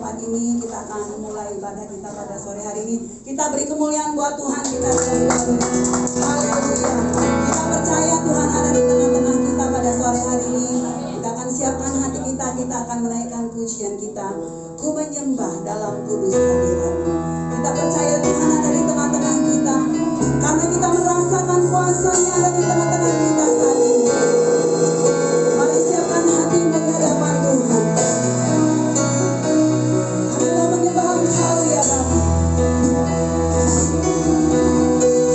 tempat ini. Kita akan memulai ibadah kita pada sore hari ini. Kita beri kemuliaan buat Tuhan kita. Haleluya. Kita percaya Tuhan ada di tengah-tengah kita pada sore hari ini. Kita akan siapkan hati kita. Kita akan menaikkan pujian kita. Ku menyembah dalam kudus hadirat-Mu. Kita percaya Tuhan ada di tengah-tengah kita. Karena kita merasakan kuasa-Nya ada di tengah-tengah kita saat ini. Mari siapkan hati di hadapan Tuhan. Kami mau menyembah Engkau ya Bapa.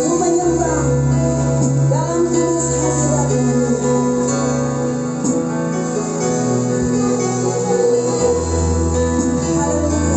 Ku menyembah dalam kudus hadirat-Mu. Haleluya.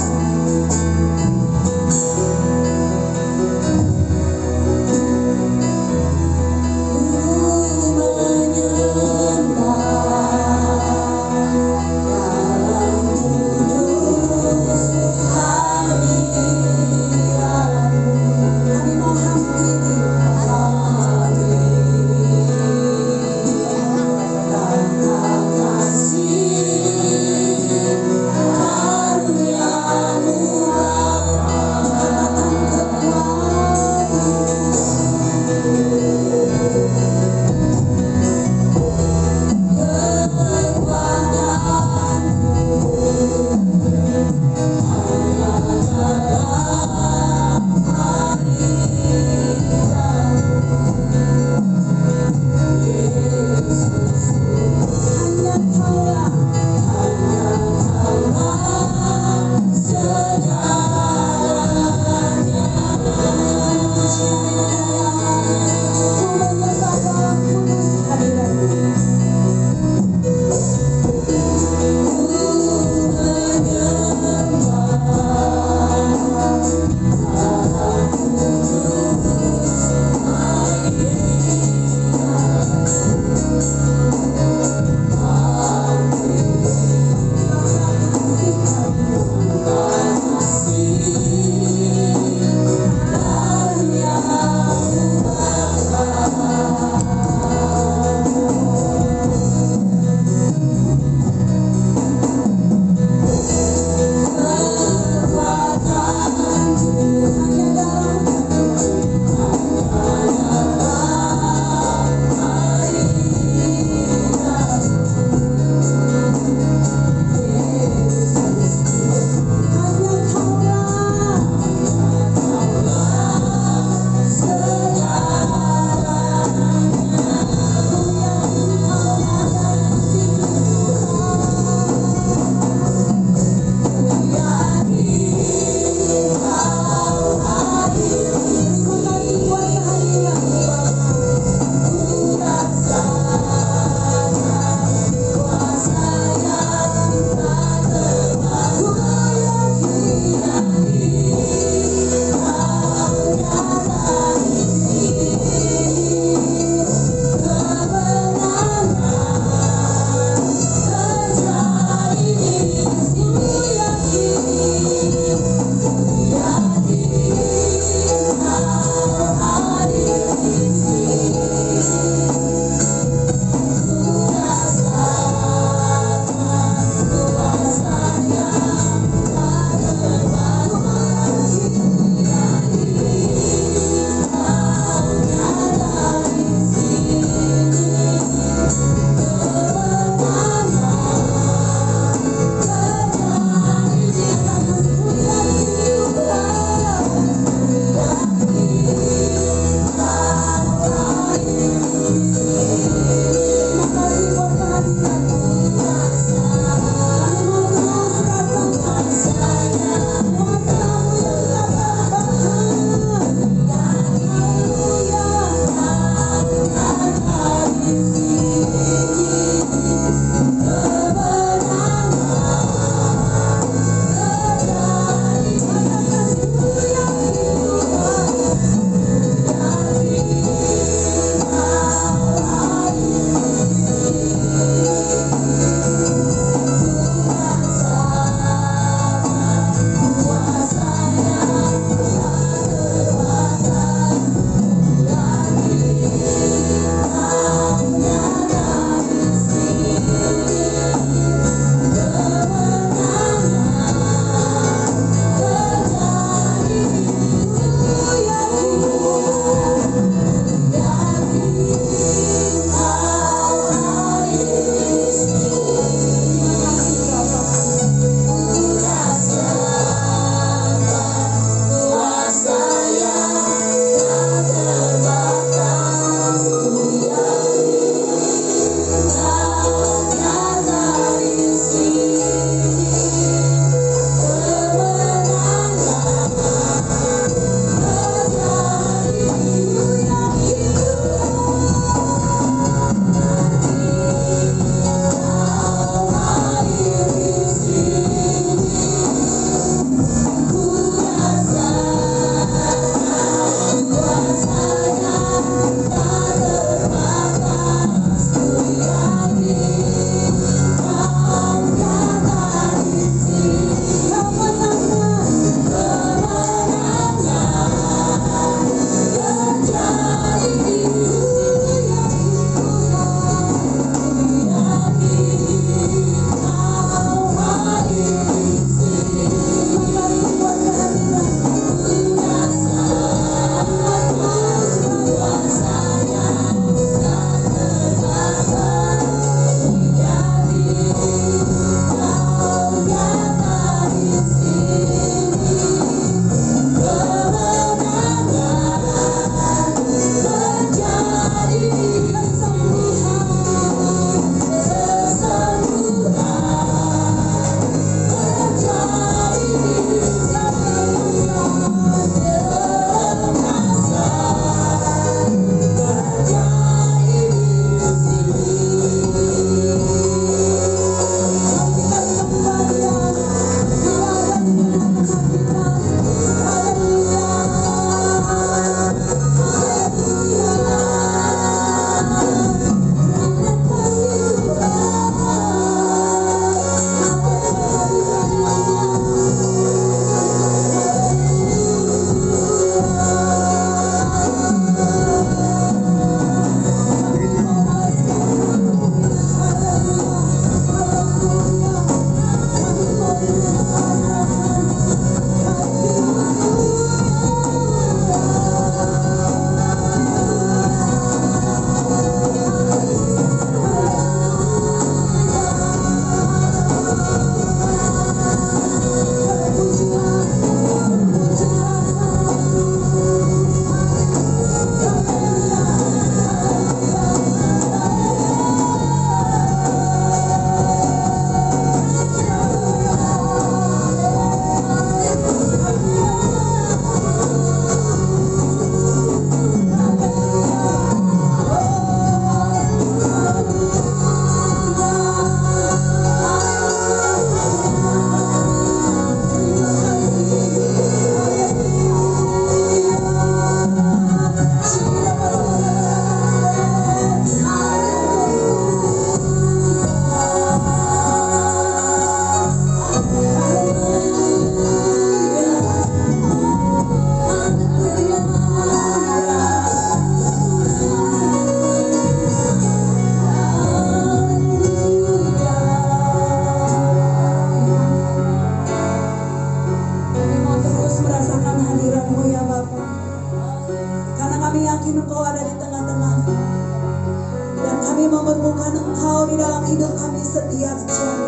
memerlukan Engkau di dalam hidup kami setiap jam.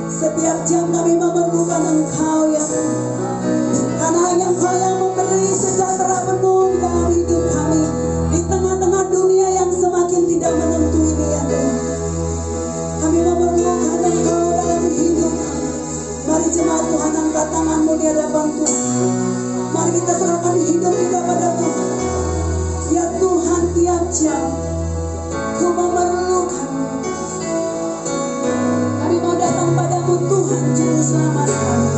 Setiap jam kami memerlukan Engkau ya Tuhan. Karena hanya Engkau yang memberi sejahtera penuh di dalam hidup kami. Di tengah-tengah dunia yang semakin tidak menentu ini ya Tuhan. Kami memerlukan Engkau dalam hidup kami. Mari jemaat Tuhan, angkat tanganmu di hadapan Tuhan. Mari kita serahkan hidup kita pada Tuhan. Ya Tuhan, tiap jam Ku memerlukan. Kami mau datang padamu Tuhan, Juru Selamat kami.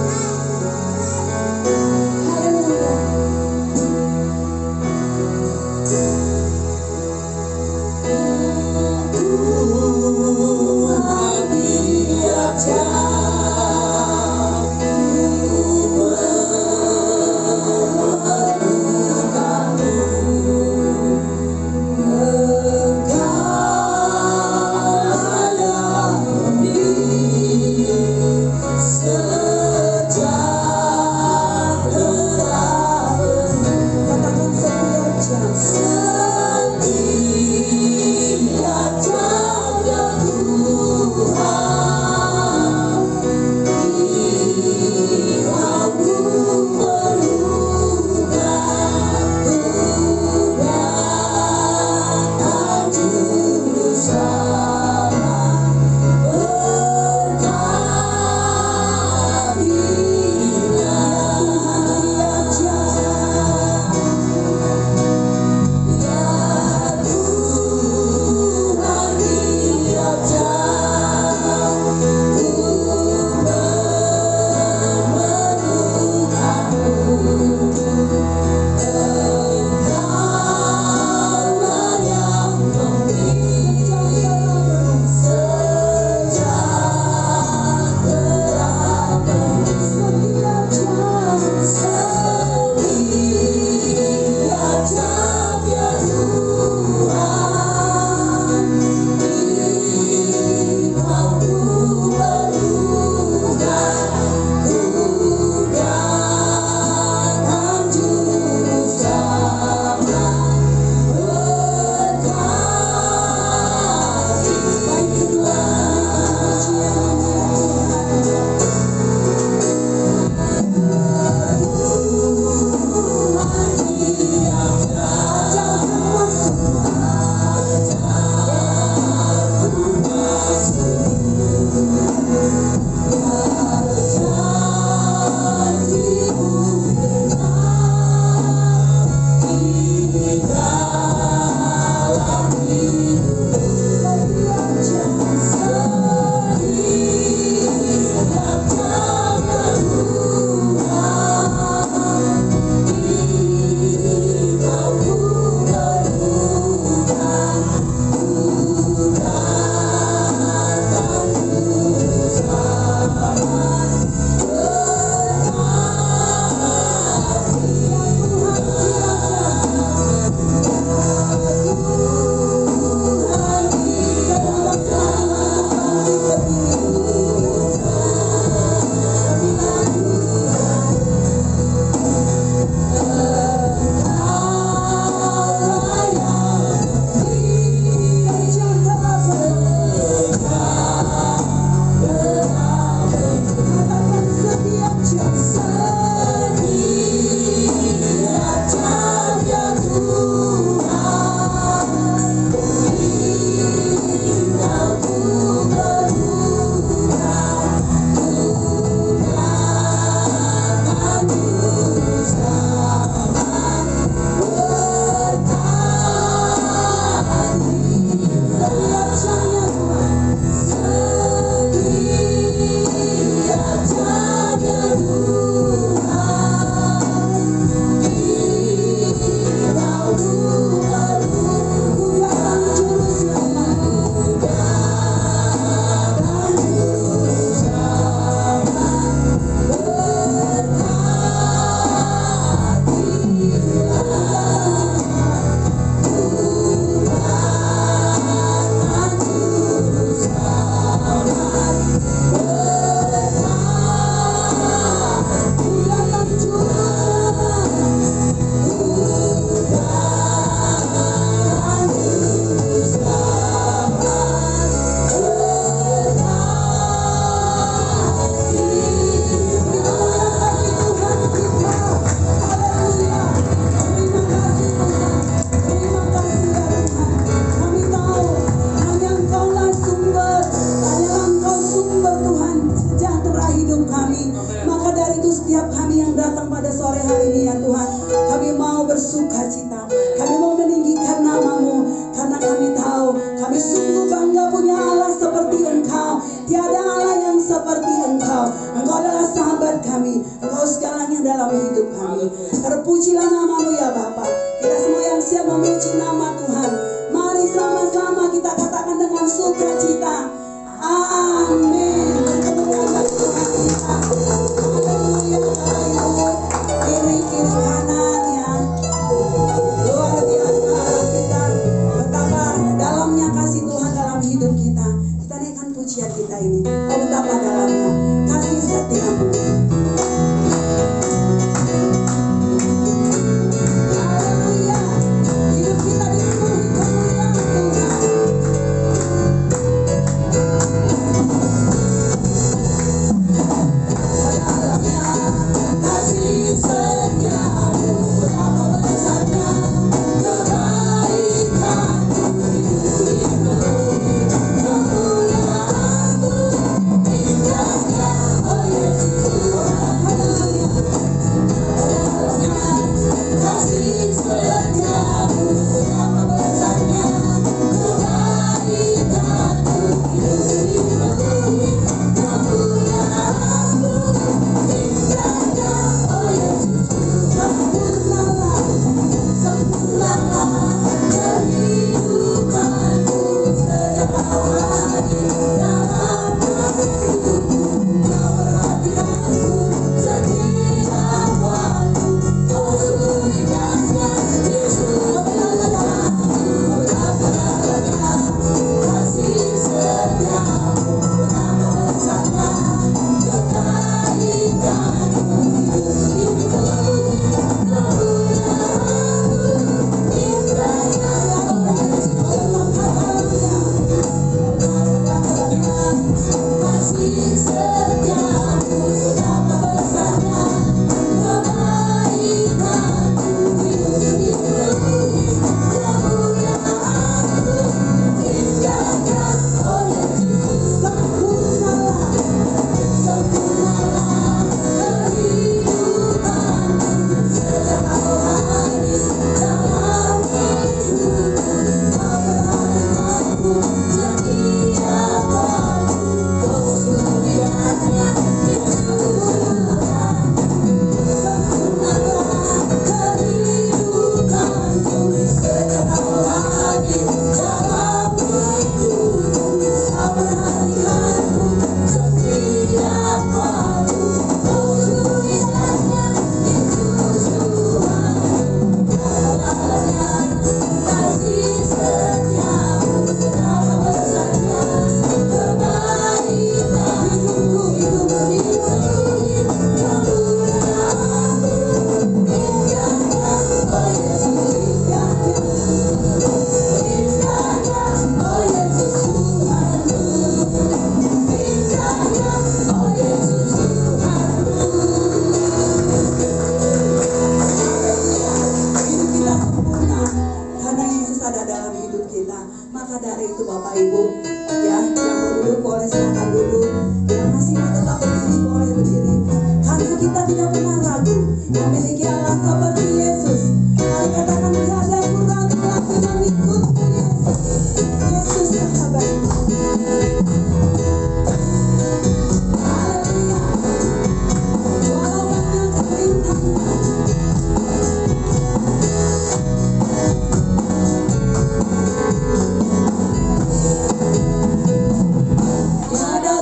Haleluya. Engkau adalah sahabat kami, Engkau segalanya dalam hidup kami. Terpujilah nama-Mu ya Bapa. Kita semua yang siap memuji nama Tuhan, mari sama-sama kita katakan dengan sukacita, amin. Berkenan bagi Tuhan kita. Haleluya Bapak Ibu, kiri kanan ya. Luar biasa kita, betapa dalamnya kasih Tuhan dalam hidup kita. Kita naikkan pujian kita ini. Oh betapa dalamnya kasih setiamu. Haleluya. Hidup kita dipenuhi kemuliaan Tuhan. Dalamnya kasih setiamu, betapa besarnya kebaikanmu. Hidup dipenuhi kemuliaan-Mu, indahnya oh Yesus. Haleluya. Dalamnya kasih setiamu, betapa besarnya kebaikanmu. Hidup dipenuhi kemuliaan-Mu, indahnya oh Yesus. Sempurnalah, sempurnalah kehidupanku sejauh hari dalam hidupku. Kau perhatikanku setiap waktu. Oh sungguh indahnya Yesus. Betapa dalamnya kasih setiamu, betapa besarnya kebaikanmu. Hidup dipenuhi kemuliaan-Mu, indahnya oh Yesus. Kasih setiamu, betapa besarnya kebaikanmu. Hidup dipenuhi kemuliaan-Mu, indahnya oh Yesus. Sempurnalah, sempurnalah kehidupanku sejauh hari dalam hidupku. Kau perhatikanku setiap waktu. Oh sungguh indahnya Yesus. Sempurnalah kehidupanku sejauh hari dalam hidupku. Kau perhatikanku setiap waktu. Oh sungguh indahnya Yesus Tuhan. Dalamnya kasih setiamu, betapa besarnya kebaikan. Hidup dipenuhi kemuliaan-Mu, indahnya oh Yesus. Indahnya oh Yesus Tuhanku, indahnya oh Yesus Tuhanku. Hidup kita sempurna karena Yesus ada dalam hidup kita. Maka dari itu Bapak Ibu ya, yang berduduk boleh silakan duduk, yang masih mau tetap berdiri boleh berdiri. Karena kita tidak pernah ragu memiliki Allah seperti Yesus. Mari katakan tiada kurang lagi mengikutku Yesus. Yesus sahabatku. Haleluya. Walau banyak rintangan, tiada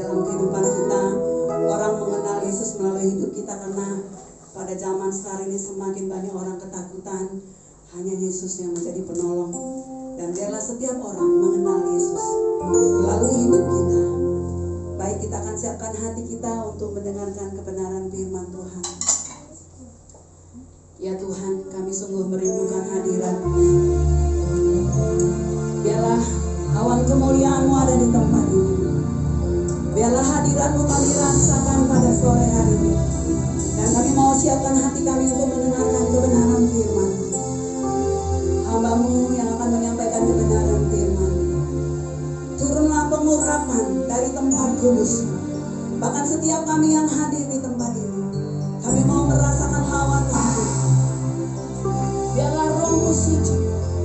dalam kehidupan kita. Orang mengenal Yesus melalui hidup kita, karena pada zaman sekarang ini semakin banyak orang ketakutan. Hanya Yesus yang menjadi penolong. Dan biarlah setiap orang mengenal Yesus melalui hidup kita. Baik, kita akan siapkan hati kita untuk mendengarkan kebenaran firman Tuhan. Ya Tuhan, kami sungguh merindukan hadirat-Mu. Biarlah awan kemuliaan-Mu ada di tempat ini. Biarlah hadirat-Mu kami rasakan pada sore hari ini. Dan kami mau siapkan hati kami untuk mendengarkan kebenaran firman. Hamba-Mu yang akan menyampaikan kebenaran firman. Turunlah pengurapan dari tempat kudus. Bahkan setiap kami yang hadir di tempat ini, kami mau merasakan hawa Tuhan. Biarlah Roh-Mu sujud.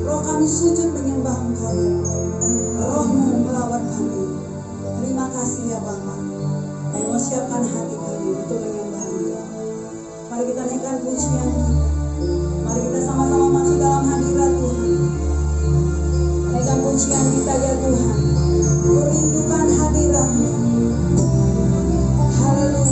Roh kami sujud menyembah Engkau. Roh-Mu melawat kami. Terima kasih ya Bapa. Kami mau siapkan hati kami untuk menyembah Engkau. Mari kita naikkan pujian kita. Mari kita sama-sama masuk dalam hadirat Tuhan. Naikkan pujian kita ya Tuhan. Kurindukan hadirat-Mu. Haleluya.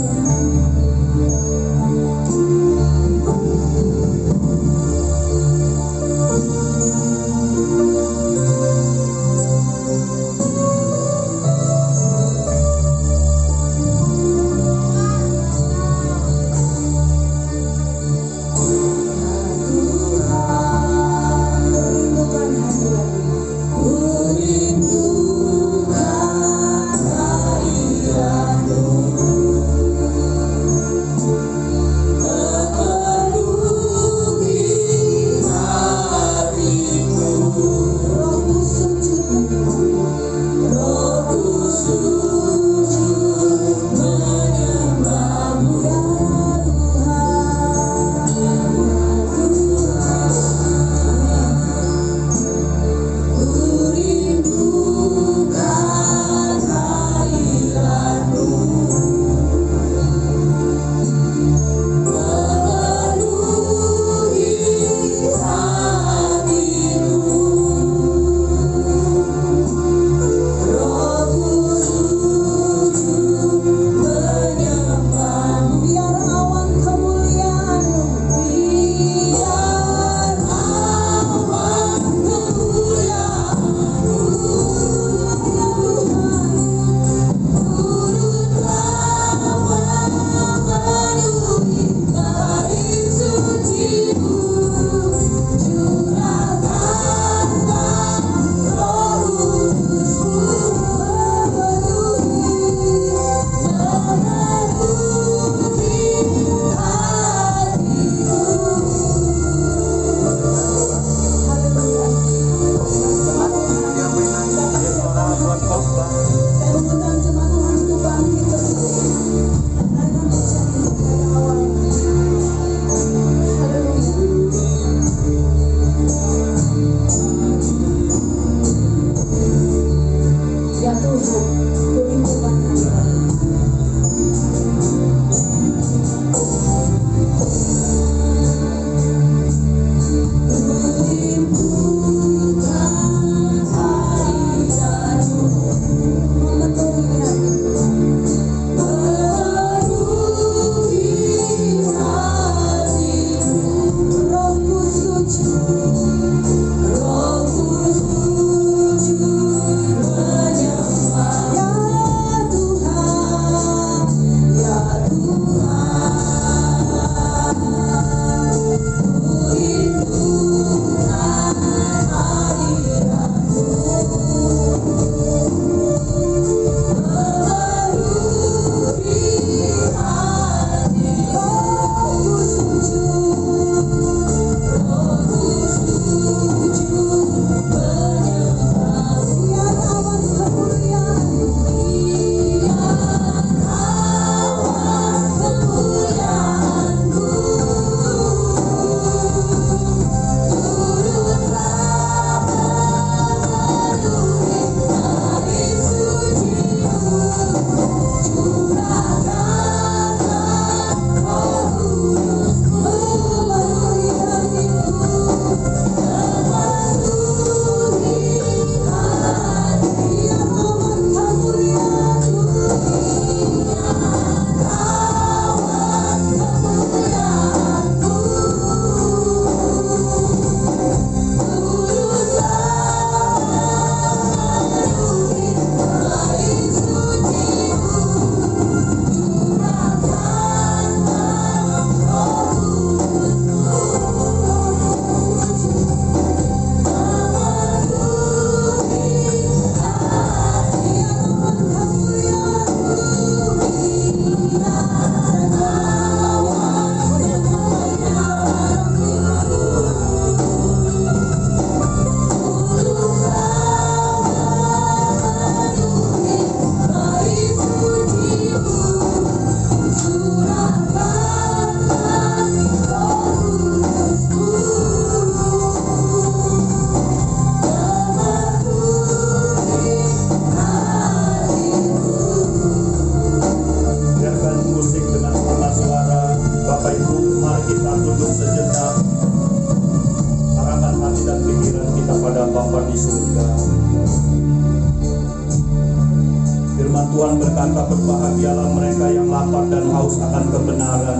berbahagialah mereka yang lapar dan haus akan kebenaran,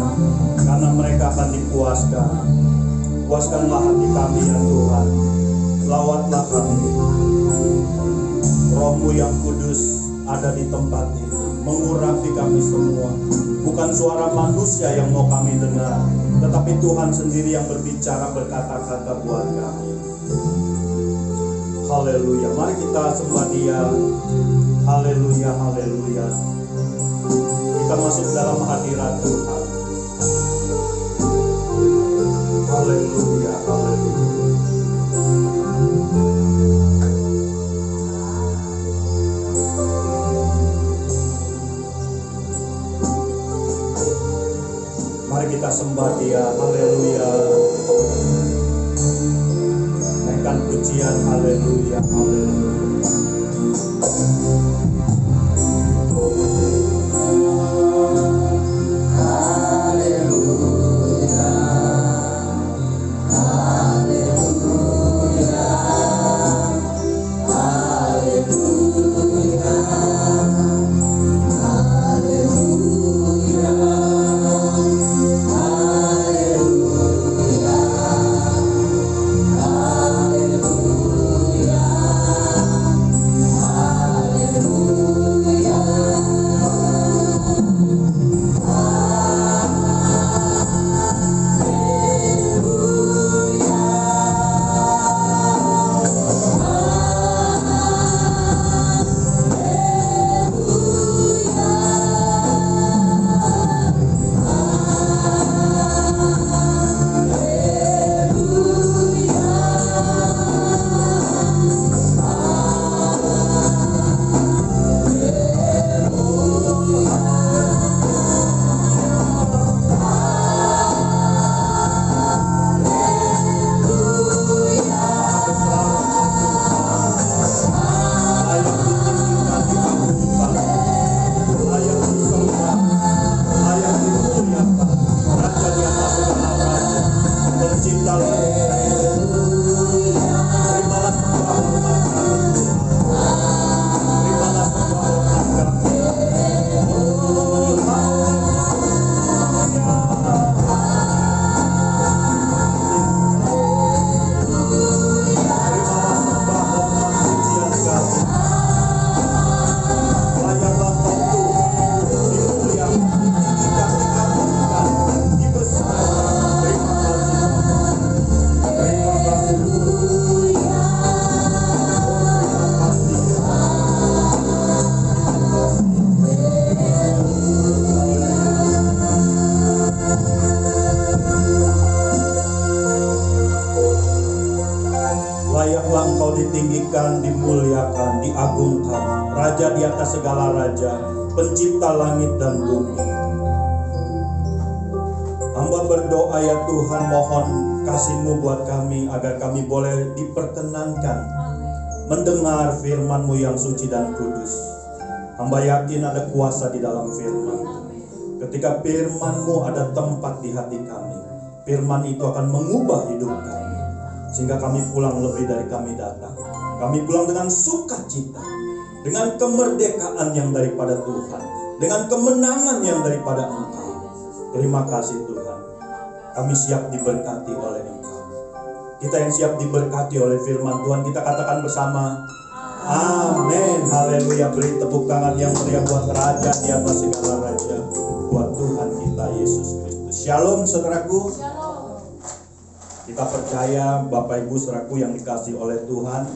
karena mereka akan dipuaskan. Puaskanlah hati kami ya Tuhan, lawatlah kami. Roh-Mu yang kudus ada di tempat ini, mengurapi kami semua. Bukan suara manusia yang mau kami dengar, tetapi Tuhan sendiri yang berbicara, berkata-kata buat kami. Haleluya, mari kita sembah Dia. Haleluya, haleluya. Kita masuk dalam hadirat Tuhan. Haleluya, haleluya. Mari kita sembah Dia. Haleluya. Naikkan pujian. Haleluya, haleluya. Layaklah Engkau ditinggikan, dimuliakan, diagungkan, Raja di atas segala raja, Pencipta langit dan bumi. Hamba berdoa ya Tuhan, mohon kasih-Mu buat kami, agar kami boleh diperkenankan mendengar firman-Mu yang suci dan kudus. Hamba yakin ada kuasa di dalam firman. Ketika firman-Mu ada tempat di hati kami, firman itu akan mengubah hidup kami, sehingga kami pulang lebih dari kami datang. Kami pulang dengan sukacita, dengan kemerdekaan yang daripada Tuhan, dengan kemenangan yang daripada Engkau. Terima kasih Tuhan, kami siap diberkati oleh Engkau. Kita yang siap diberkati oleh firman Tuhan, kita katakan bersama, amin. Haleluya. Beri tepuk tangan yang meriah buat Raja di atas segala raja, buat Tuhan kita Yesus Kristus. Shalom saudaraku. Kita percaya Bapak Ibu saudaraku yang dikasih oleh Tuhan,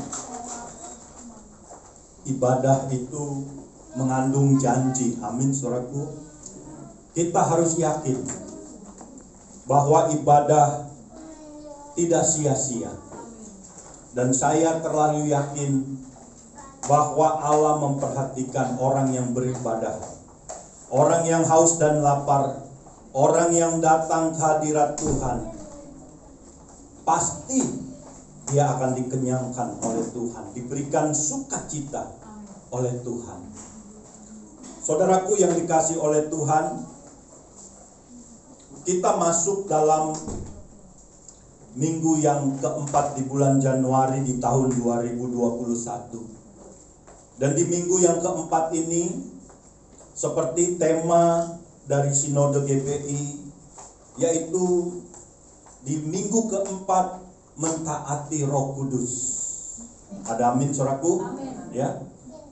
ibadah itu mengandung janji. Amin saudaraku. Kita harus yakin bahwa ibadah tidak sia-sia. Dan saya terlalu yakin bahwa Allah memperhatikan orang yang beribadah, orang yang haus dan lapar, orang yang datang ke hadirat Tuhan. Pasti dia akan dikenyangkan oleh Tuhan, diberikan sukacita oleh Tuhan. Saudaraku yang dikasih oleh Tuhan, kita masuk dalam minggu yang keempat di bulan Januari di tahun 2021. Dan di minggu yang keempat ini, seperti tema dari Sinode GPI, yaitu di minggu keempat mentaati Roh Kudus. Ada amin saudaraku? Ya,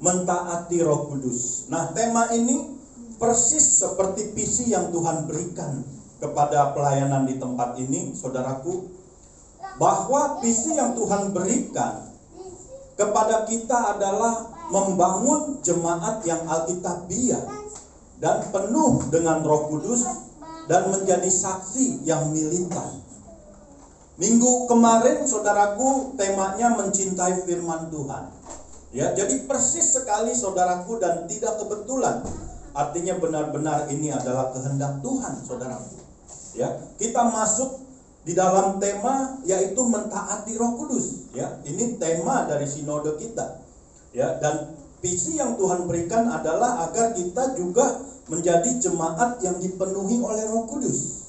mentaati Roh Kudus. Nah, tema ini persis seperti visi yang Tuhan berikan kepada pelayanan di tempat ini, saudaraku, bahwa visi yang Tuhan berikan kepada kita adalah membangun jemaat yang alkitabiah dan penuh dengan Roh Kudus dan menjadi saksi yang militan. Minggu kemarin saudaraku temanya mencintai firman Tuhan. Ya, jadi persis sekali saudaraku dan tidak kebetulan. Artinya benar-benar ini adalah kehendak Tuhan, saudaraku. Ya, kita masuk di dalam tema yaitu mentaati Roh Kudus. Ya, ini tema dari sinode kita. Ya, dan visi yang Tuhan berikan adalah agar kita juga menjadi jemaat yang dipenuhi oleh Roh Kudus.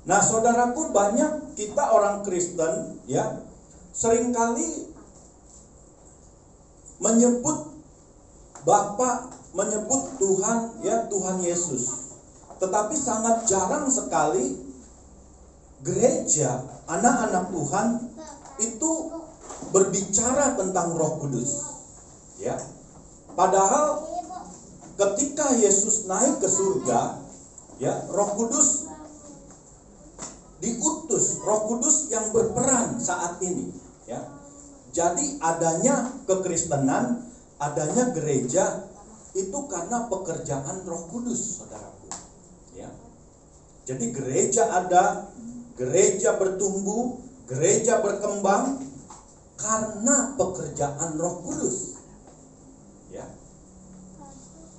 Nah, saudaraku, banyak kita orang Kristen ya seringkali menyebut Bapa, menyebut Tuhan ya, Tuhan Yesus. Tetapi sangat jarang sekali gereja, anak-anak Tuhan itu berbicara tentang Roh Kudus. Ya. Padahal ketika Yesus naik ke surga, ya, Roh Kudus diutus, Roh Kudus yang berperan saat ini, ya. Jadi adanya kekristenan, adanya gereja itu karena pekerjaan Roh Kudus, saudaraku. Ya. Jadi gereja ada, gereja bertumbuh, gereja berkembang karena pekerjaan Roh Kudus. Ya.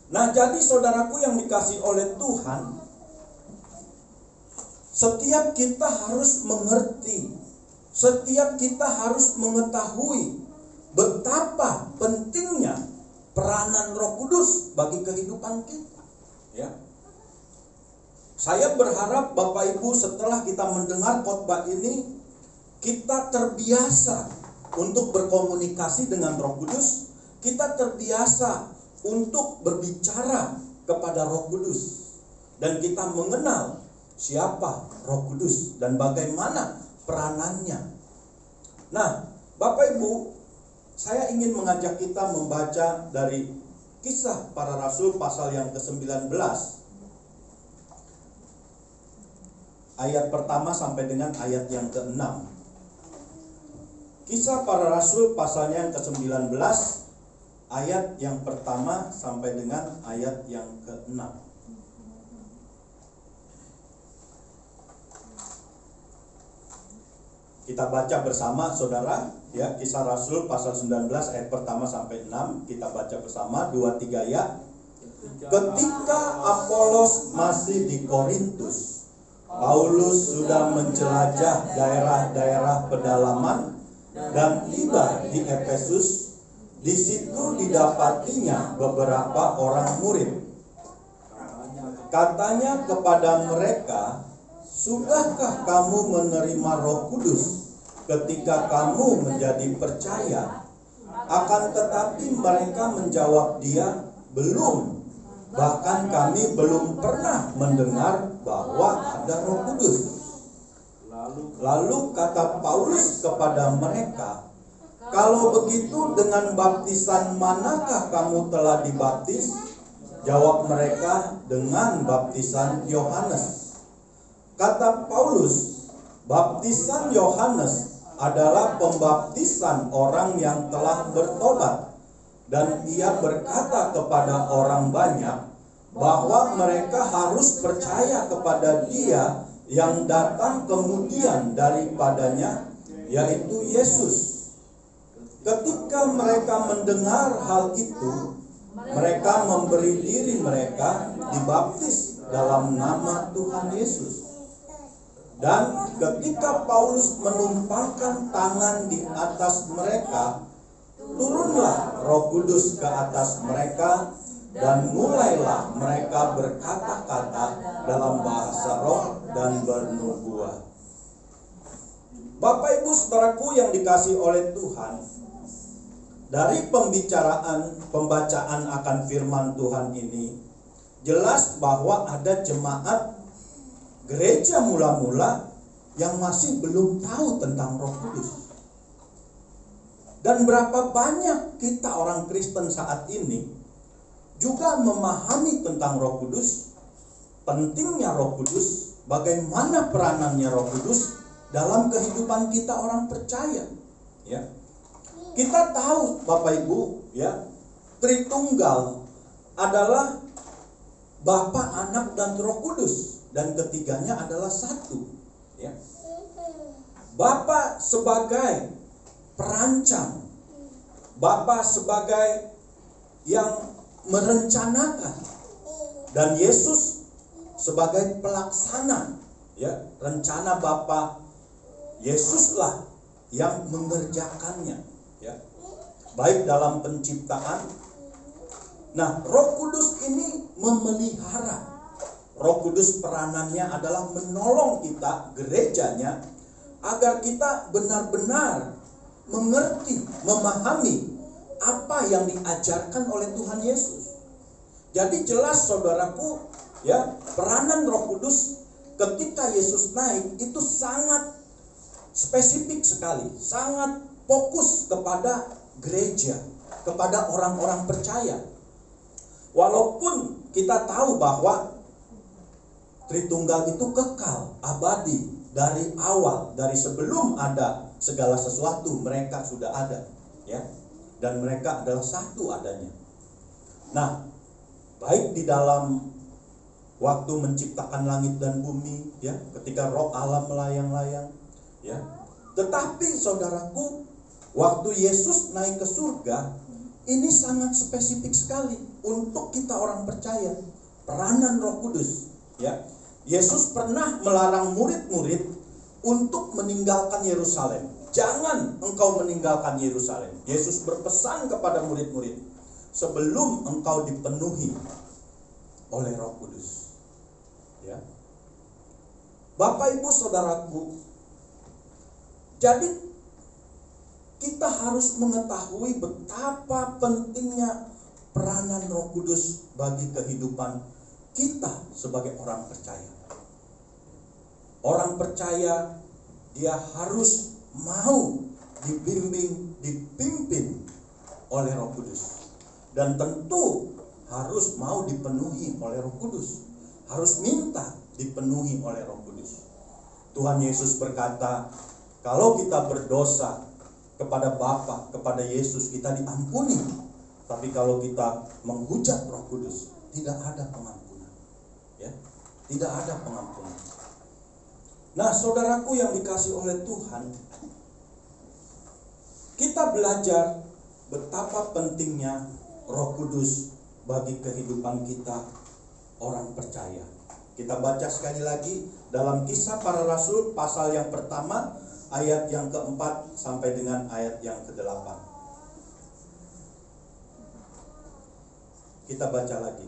Nah, jadi saudaraku yang dikasih oleh Tuhan, setiap kita harus mengerti, setiap kita harus mengetahui betapa pentingnya peranan Roh Kudus bagi kehidupan kita. Ya. Saya berharap Bapak Ibu setelah kita mendengar khotbah ini, kita terbiasa untuk berkomunikasi dengan Roh Kudus, kita terbiasa untuk berbicara kepada Roh Kudus, dan kita mengenal siapa Roh Kudus dan bagaimana peranannya. Nah, Bapak Ibu, saya ingin mengajak kita membaca dari Kisah Para Rasul pasal yang ke-19 ayat pertama sampai dengan ayat yang ke-6. Kisah Para Rasul pasalnya yang ke-19 ayat yang pertama sampai dengan ayat yang ke-6. Kita baca bersama saudara, ya, Kisah Rasul pasal 19 ayat pertama sampai 6. Kita baca bersama 2-3 ya. Ketika Apolos masih di Korintus, Paulus sudah menjelajah daerah-daerah pedalaman dan tiba di Efesus. Di situ didapatinya beberapa orang murid. Katanya kepada mereka, "Sudahkah kamu menerima Roh Kudus ketika kamu menjadi percaya?" Akan tetapi mereka menjawab dia, "Belum. Bahkan kami belum pernah mendengar bahwa ada Roh Kudus." Lalu kata Paulus kepada mereka, "Kalau begitu dengan baptisan manakah kamu telah dibaptis?" Jawab mereka, "Dengan baptisan Yohanes." Kata Paulus, baptisan Yohanes adalah pembaptisan orang yang telah bertobat, dan ia berkata kepada orang banyak bahwa mereka harus percaya kepada Dia yang datang kemudian daripadanya, yaitu Yesus. Ketika mereka mendengar hal itu, mereka memberi diri mereka dibaptis dalam nama Tuhan Yesus. Dan ketika Paulus menumpangkan tangan di atas mereka, turunlah Roh Kudus ke atas mereka, dan mulailah mereka berkata-kata dalam bahasa roh dan bernubuat. Bapak Ibu Saudaraku yang dikasihi oleh Tuhan, Dari pembacaan akan firman Tuhan ini, jelas bahwa ada jemaat gereja mula-mula yang masih belum tahu tentang Roh Kudus. Dan berapa banyak kita orang Kristen saat ini juga memahami tentang Roh Kudus, pentingnya Roh Kudus, bagaimana peranannya Roh Kudus dalam kehidupan kita orang percaya. Ya, kita tahu Bapak Ibu, ya, Tritunggal adalah Bapa, Anak, dan Roh Kudus, dan ketiganya adalah satu. Ya, Bapa sebagai perancang, Bapa sebagai yang merencanakan, dan Yesus sebagai pelaksana. Ya, rencana Bapa, Yesuslah yang mengerjakannya. Ya, baik dalam penciptaan. Nah, Roh Kudus ini memelihara. Roh Kudus peranannya adalah menolong kita, gerejanya, agar kita benar-benar mengerti, memahami apa yang diajarkan oleh Tuhan Yesus. Jadi jelas saudaraku, ya, peranan Roh Kudus ketika Yesus naik itu sangat spesifik sekali, sangat fokus kepada gereja, kepada orang-orang percaya. Walaupun kita tahu bahwa Tritunggal itu kekal, abadi, dari awal, dari sebelum ada segala sesuatu mereka sudah ada, ya, dan mereka adalah satu adanya. Nah, baik di dalam waktu menciptakan langit dan bumi, ya, ketika Roh Allah melayang-layang, ya, tetapi saudaraku, waktu Yesus naik ke surga, ini sangat spesifik sekali untuk kita orang percaya, peranan Roh Kudus, ya. Yesus pernah melarang murid-murid untuk meninggalkan Yerusalem. Jangan engkau meninggalkan Yerusalem. Yesus berpesan kepada murid-murid, sebelum engkau dipenuhi oleh Roh Kudus. Ya. Bapak Ibu Saudaraku, jadi kita harus mengetahui betapa pentingnya peranan Roh Kudus bagi kehidupan kita sebagai orang percaya. Orang percaya, dia harus mau dibimbing, dipimpin oleh Roh Kudus. Dan tentu harus mau dipenuhi oleh Roh Kudus. Harus minta dipenuhi oleh Roh Kudus. Tuhan Yesus berkata, kalau kita berdosa kepada Bapa, kepada Yesus, kita diampuni. Tapi kalau kita menghujat Roh Kudus, tidak ada pengampunan. Ya, tidak ada pengampunan. Nah, saudaraku yang dikasih oleh Tuhan, kita belajar betapa pentingnya Roh Kudus bagi kehidupan kita orang percaya. Kita baca sekali lagi dalam Kisah Para Rasul pasal yang pertama, ayat yang keempat sampai dengan ayat yang ke-8. Kita baca lagi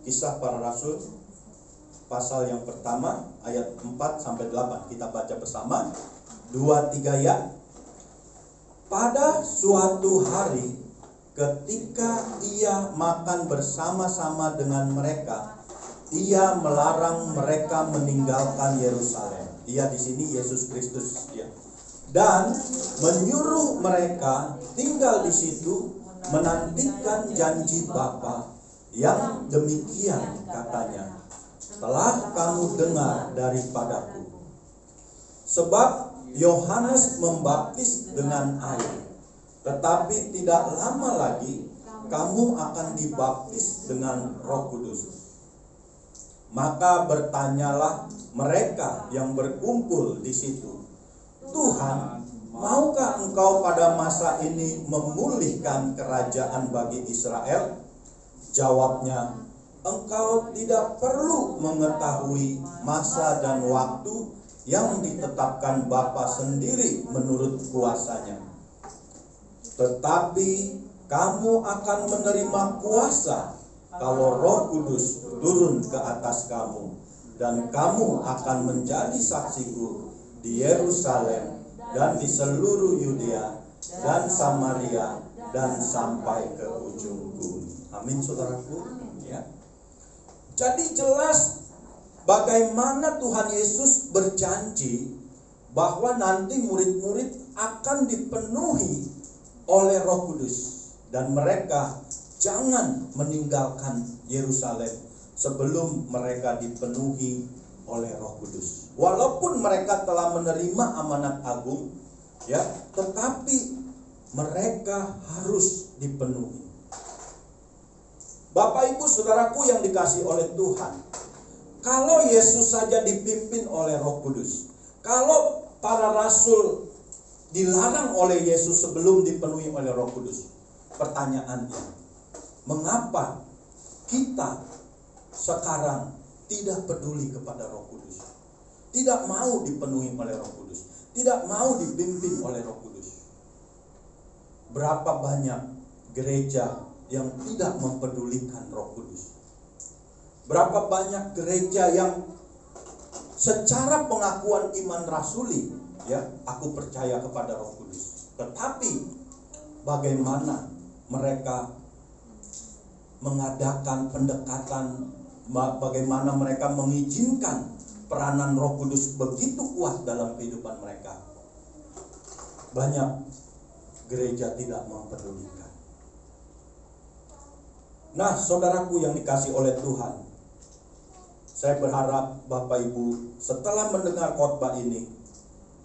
Kisah Para Rasul pasal yang pertama ayat 4 sampai 8. Kita baca bersama 2-3 ya. Pada suatu hari ketika ia makan bersama-sama dengan mereka, ia melarang mereka meninggalkan Yerusalem. Ia di sini Yesus Kristus, ya. Dan menyuruh mereka tinggal di situ menantikan janji Bapa yang demikian katanya, telah kamu dengar daripadaku. Sebab Yohanes membaptis dengan air, tetapi tidak lama lagi kamu akan dibaptis dengan Roh Kudus. Maka bertanyalah mereka yang berkumpul di situ, Tuhan, maukah engkau pada masa ini memulihkan kerajaan bagi Israel? Jawabnya, engkau tidak perlu mengetahui masa dan waktu yang ditetapkan Bapa sendiri menurut kuasanya. Tetapi kamu akan menerima kuasa kalau Roh Kudus turun ke atas kamu, dan kamu akan menjadi saksiku di Yerusalem dan di seluruh Yudea dan Samaria dan sampai ke ujung bumi. Amin, saudaraku. Ya. Jadi jelas bagaimana Tuhan Yesus berjanji bahwa nanti murid-murid akan dipenuhi oleh Roh Kudus dan mereka jangan meninggalkan Yerusalem sebelum mereka dipenuhi oleh Roh Kudus. Walaupun mereka telah menerima amanat agung, ya, tetapi mereka harus dipenuhi. Bapak Ibu Saudaraku yang dikasihi oleh Tuhan, kalau Yesus saja dipimpin oleh Roh Kudus, kalau para rasul dilarang oleh Yesus sebelum dipenuhi oleh Roh Kudus, pertanyaannya, mengapa kita sekarang tidak peduli kepada Roh Kudus, tidak mau dipenuhi oleh Roh Kudus, tidak mau dipimpin oleh Roh Kudus? Berapa banyak gereja yang tidak mempedulikan Roh Kudus? Berapa banyak gereja yang secara pengakuan iman rasuli, ya, aku percaya kepada Roh Kudus, tetapi bagaimana mereka mengadakan pendekatan, bagaimana mereka mengizinkan peranan Roh Kudus begitu kuat dalam kehidupan mereka? Banyak gereja tidak mempedulikan. Nah, saudaraku yang dikasihi oleh Tuhan, saya berharap Bapak Ibu setelah mendengar khotbah ini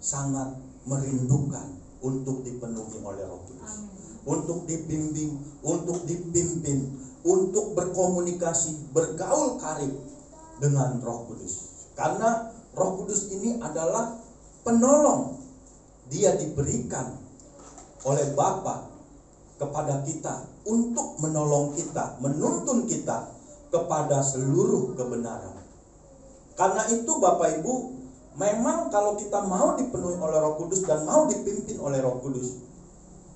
sangat merindukan untuk dipenuhi oleh Roh Kudus, untuk dibimbing, untuk dipimpin, untuk berkomunikasi, bergaul karib dengan Roh Kudus. Karena Roh Kudus ini adalah penolong. Dia diberikan oleh Bapa kepada kita untuk menolong kita, menuntun kita kepada seluruh kebenaran. Karena itu Bapak Ibu, memang kalau kita mau dipenuhi oleh Roh Kudus dan mau dipimpin oleh Roh Kudus,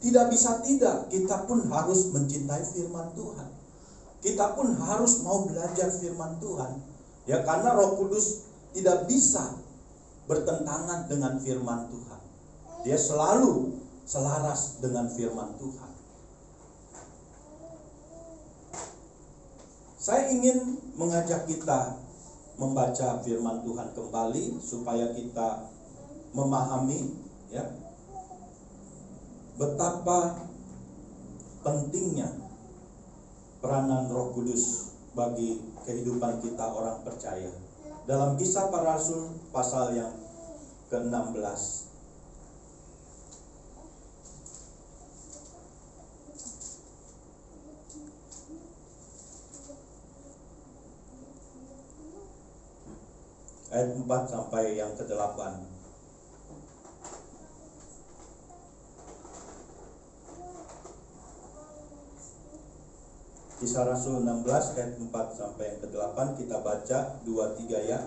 tidak bisa tidak, kita pun harus mencintai firman Tuhan. Kita pun harus mau belajar firman Tuhan. Ya, karena Roh Kudus tidak bisa bertentangan dengan firman Tuhan. Dia selalu selaras dengan firman Tuhan. Saya ingin mengajak kita membaca firman Tuhan kembali supaya kita memahami, ya, betapa pentingnya peranan Roh Kudus bagi kehidupan kita orang percaya. Dalam Kisah Para Rasul pasal yang ke-16, ayat 4 sampai yang ke-8. Kisah Rasul 16 ayat 4 sampai yang ke-8, kita baca 2-3 ya.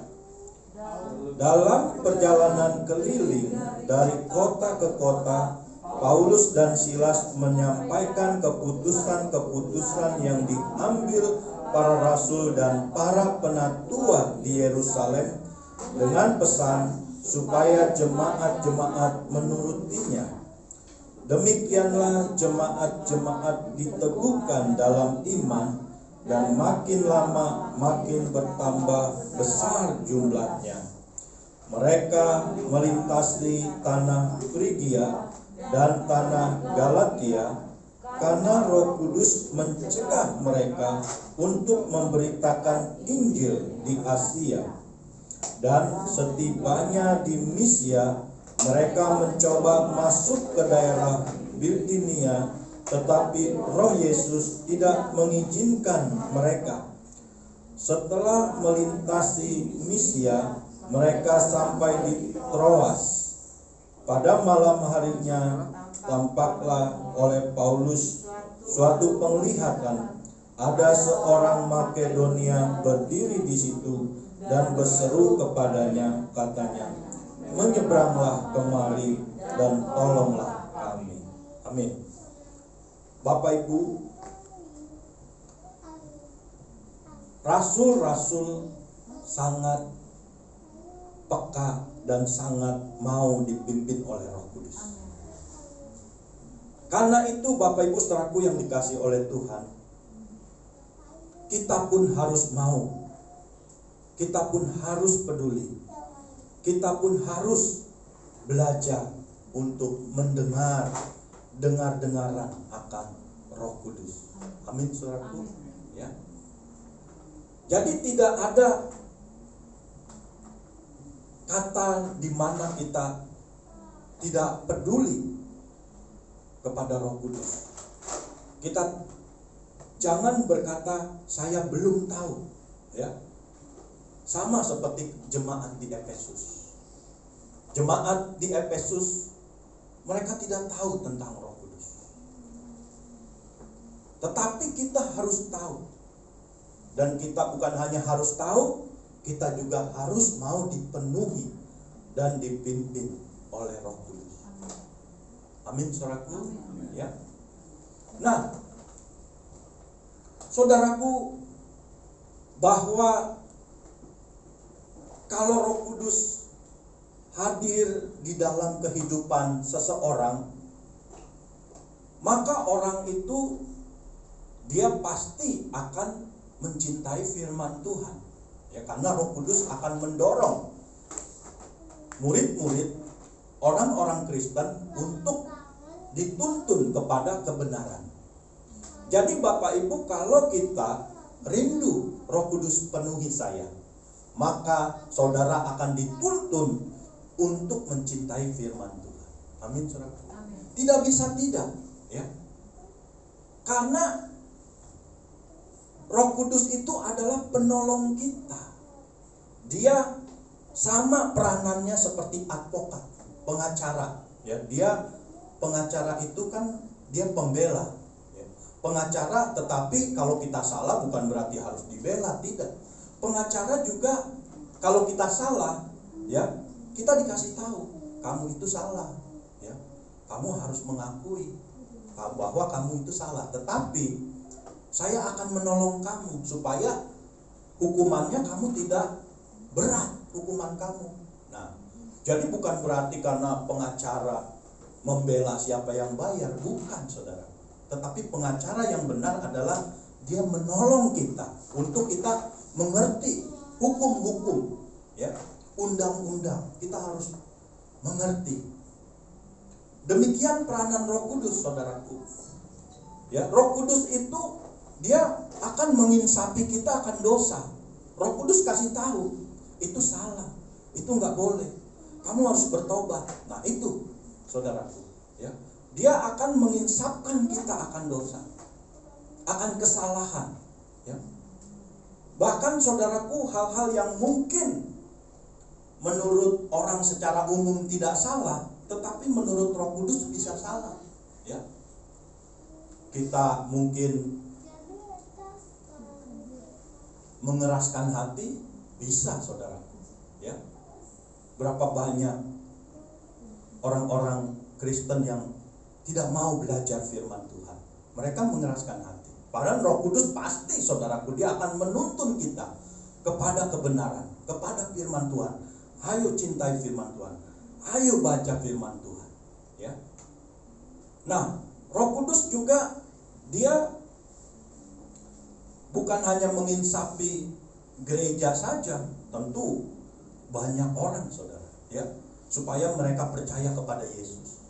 Dalam perjalanan keliling dari kota ke kota, Paulus dan Silas menyampaikan keputusan-keputusan yang diambil para rasul dan para penatua di Yerusalem dengan pesan supaya jemaat-jemaat menurutinya. Demikianlah jemaat-jemaat diteguhkan dalam iman dan makin lama makin bertambah besar jumlahnya. Mereka melintasi tanah Frigia dan tanah Galatia karena Roh Kudus mencegah mereka untuk memberitakan Injil di Asia. Dan setibanya di Misia, mereka mencoba masuk ke daerah Bitinia, tetapi Roh Yesus tidak mengizinkan mereka. Setelah melintasi Misia, mereka sampai di Troas. Pada malam harinya tampaklah oleh Paulus suatu penglihatan. Ada seorang Makedonia berdiri di situ dan berseru kepadanya, katanya, menyeberanglah kemari dan tolonglah kami. Amin. Bapak Ibu, rasul-rasul sangat peka dan sangat mau dipimpin oleh Roh Kudus. Karena itu Bapak Ibu saudaraku yang dikasih oleh Tuhan, kita pun harus mau, kita pun harus peduli, kita pun harus belajar untuk dengar-dengaran akan Roh Kudus. Amin saudaraku. Ya. Jadi tidak ada kata di mana kita tidak peduli kepada Roh Kudus. Kita jangan berkata saya belum tahu, ya. Sama seperti jemaat di Efesus. Jemaat di Efesus mereka tidak tahu tentang Roh Kudus. Tetapi kita harus tahu. Dan kita bukan hanya harus tahu, kita juga harus mau dipenuhi dan dipimpin oleh Roh Kudus. Amin saudaraku. Ya. Nah, saudaraku, bahwa kalau Roh Kudus hadir di dalam kehidupan seseorang, maka orang itu dia pasti akan mencintai firman Tuhan. Ya, karena Roh Kudus akan mendorong murid-murid, orang-orang Kristen untuk dituntun kepada kebenaran. Jadi Bapak Ibu, kalau kita rindu Roh Kudus penuhi saya, maka saudara akan dituntun untuk mencintai firman Tuhan. Amin saudara. Tidak bisa tidak, ya. Karena Roh Kudus itu adalah penolong kita. Dia sama peranannya seperti advokat, pengacara, ya. Dia pengacara itu kan dia pembela, ya. Pengacara, tetapi kalau kita salah bukan berarti harus dibela, tidak. Pengacara juga kalau kita salah, ya, kita dikasih tahu kamu itu salah, ya. Kamu harus mengakui bahwa kamu itu salah, tetapi saya akan menolong kamu supaya hukumannya kamu tidak berat, hukuman kamu. Nah, jadi bukan berarti karena pengacara membela siapa yang bayar, bukan saudara. Tetapi pengacara yang benar adalah dia menolong kita untuk kita mengerti hukum-hukum, ya, undang-undang. Kita harus mengerti. Demikian peranan Roh Kudus, saudaraku. Ya, Roh Kudus itu dia akan menginsapi kita akan dosa. Roh Kudus kasih tahu itu salah, itu nggak boleh. Kamu harus bertobat. Nah itu, saudaraku, ya, dia akan menginsapkan kita akan dosa, akan kesalahan, ya. Bahkan saudaraku, hal-hal yang mungkin menurut orang secara umum tidak salah, tetapi menurut Roh Kudus bisa salah, ya. Kita mungkin mengeraskan hati, bisa saudaraku, ya. Berapa banyak orang-orang Kristen yang tidak mau belajar firman Tuhan, mereka mengeraskan hati. Padahal Roh Kudus pasti, saudaraku, dia akan menuntun kita kepada kebenaran, kepada firman Tuhan. Ayo cintai firman Tuhan, ayo baca firman Tuhan, ya. Nah, Roh Kudus juga dia bukan hanya menginsapi gereja saja, tentu banyak orang, saudara, ya, supaya mereka percaya kepada Yesus.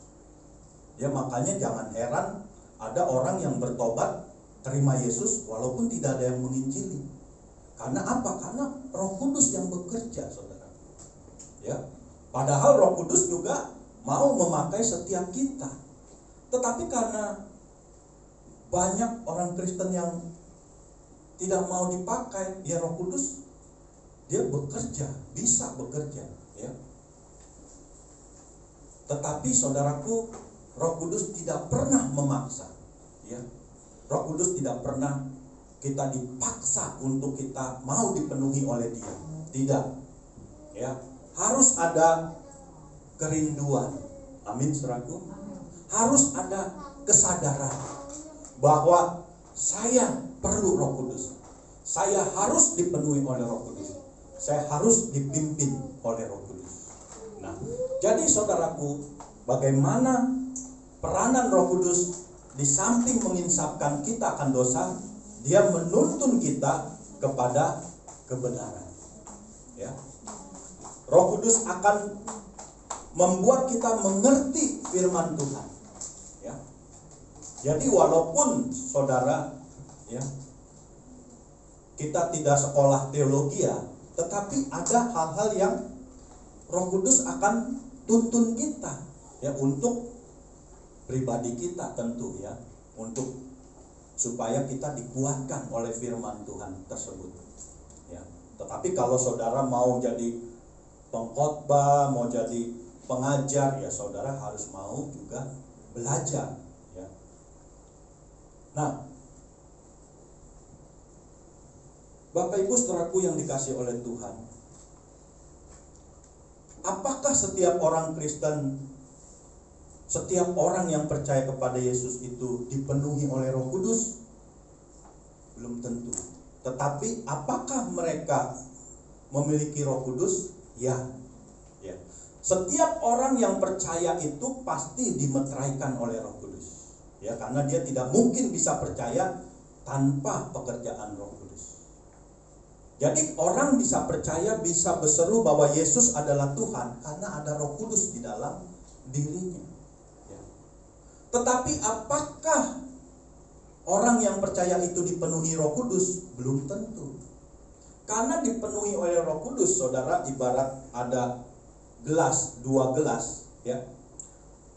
Ya, makanya jangan heran ada orang yang bertobat terima Yesus walaupun tidak ada yang menginjili. Karena apa? Karena Roh Kudus yang bekerja, saudara. Ya, padahal Roh Kudus juga mau memakai setiap kita. Tetapi karena banyak orang Kristen yang tidak mau dipakai, ya Roh Kudus dia bekerja, bisa bekerja, ya. Tetapi saudaraku, Roh Kudus tidak pernah memaksa, ya. Roh Kudus tidak pernah kita dipaksa untuk kita mau dipenuhi oleh Dia. Tidak. Ya, harus ada kerinduan. Amin, saudaraku. Harus ada kesadaran bahwa saya perlu Roh Kudus. Saya harus dipenuhi oleh Roh Kudus. Saya harus dipimpin oleh Roh Kudus. Nah, jadi saudaraku, bagaimana peranan Roh Kudus di samping menginsapkan kita akan dosa, dia menuntun kita kepada kebenaran. Ya. Roh Kudus akan membuat kita mengerti firman Tuhan. Ya. Jadi walaupun saudara, ya, kita tidak sekolah teologi, ya, tetapi ada hal-hal yang Roh Kudus akan tuntun kita, ya, untuk pribadi kita tentu, ya, untuk supaya kita dikuatkan oleh firman Tuhan tersebut. Ya. Tetapi kalau saudara mau jadi pengkhotbah, mau jadi pengajar, ya saudara harus mau juga belajar, ya. Nah, Bapak Ibu saudaraku yang dikasihi oleh Tuhan, apakah setiap orang Kristen, setiap orang yang percaya kepada Yesus itu dipenuhi oleh Roh Kudus? Belum tentu. Tetapi apakah mereka memiliki Roh Kudus? Ya. Ya. Setiap orang yang percaya itu pasti dimeteraikan oleh Roh Kudus. Ya, karena dia tidak mungkin bisa percaya tanpa pekerjaan Roh Kudus. Jadi orang bisa percaya, bisa berseru bahwa Yesus adalah Tuhan karena ada Roh Kudus di dalam dirinya. Ya. Tetapi apakah orang yang percaya itu dipenuhi Roh Kudus? Belum tentu. Karena dipenuhi oleh Roh Kudus, saudara, ibarat ada gelas, 2 gelas, ya.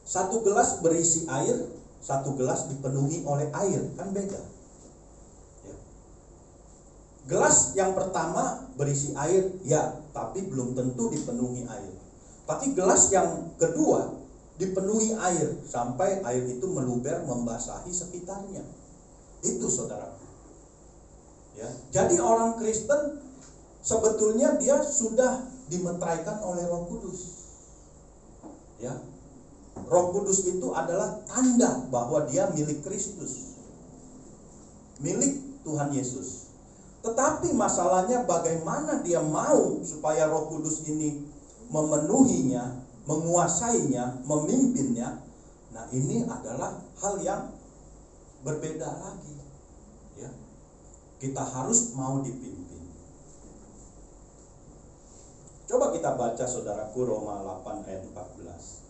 1 gelas berisi air, 1 gelas dipenuhi oleh air, kan beda. Gelas yang pertama berisi air, ya, tapi belum tentu dipenuhi air. Tapi gelas yang kedua dipenuhi air, sampai air itu meluber membasahi sekitarnya. Itu saudara. Ya, jadi orang Kristen sebetulnya dia sudah dimeteraikan oleh Roh Kudus. Ya. Roh Kudus itu adalah tanda bahwa dia milik Kristus, milik Tuhan Yesus. Tetapi masalahnya bagaimana dia mau supaya Roh Kudus ini memenuhinya, menguasainya, memimpinnya. Nah, ini adalah hal yang berbeda lagi. Ya. Kita harus mau dipimpin. Coba kita baca saudaraku Roma 8 ayat 14.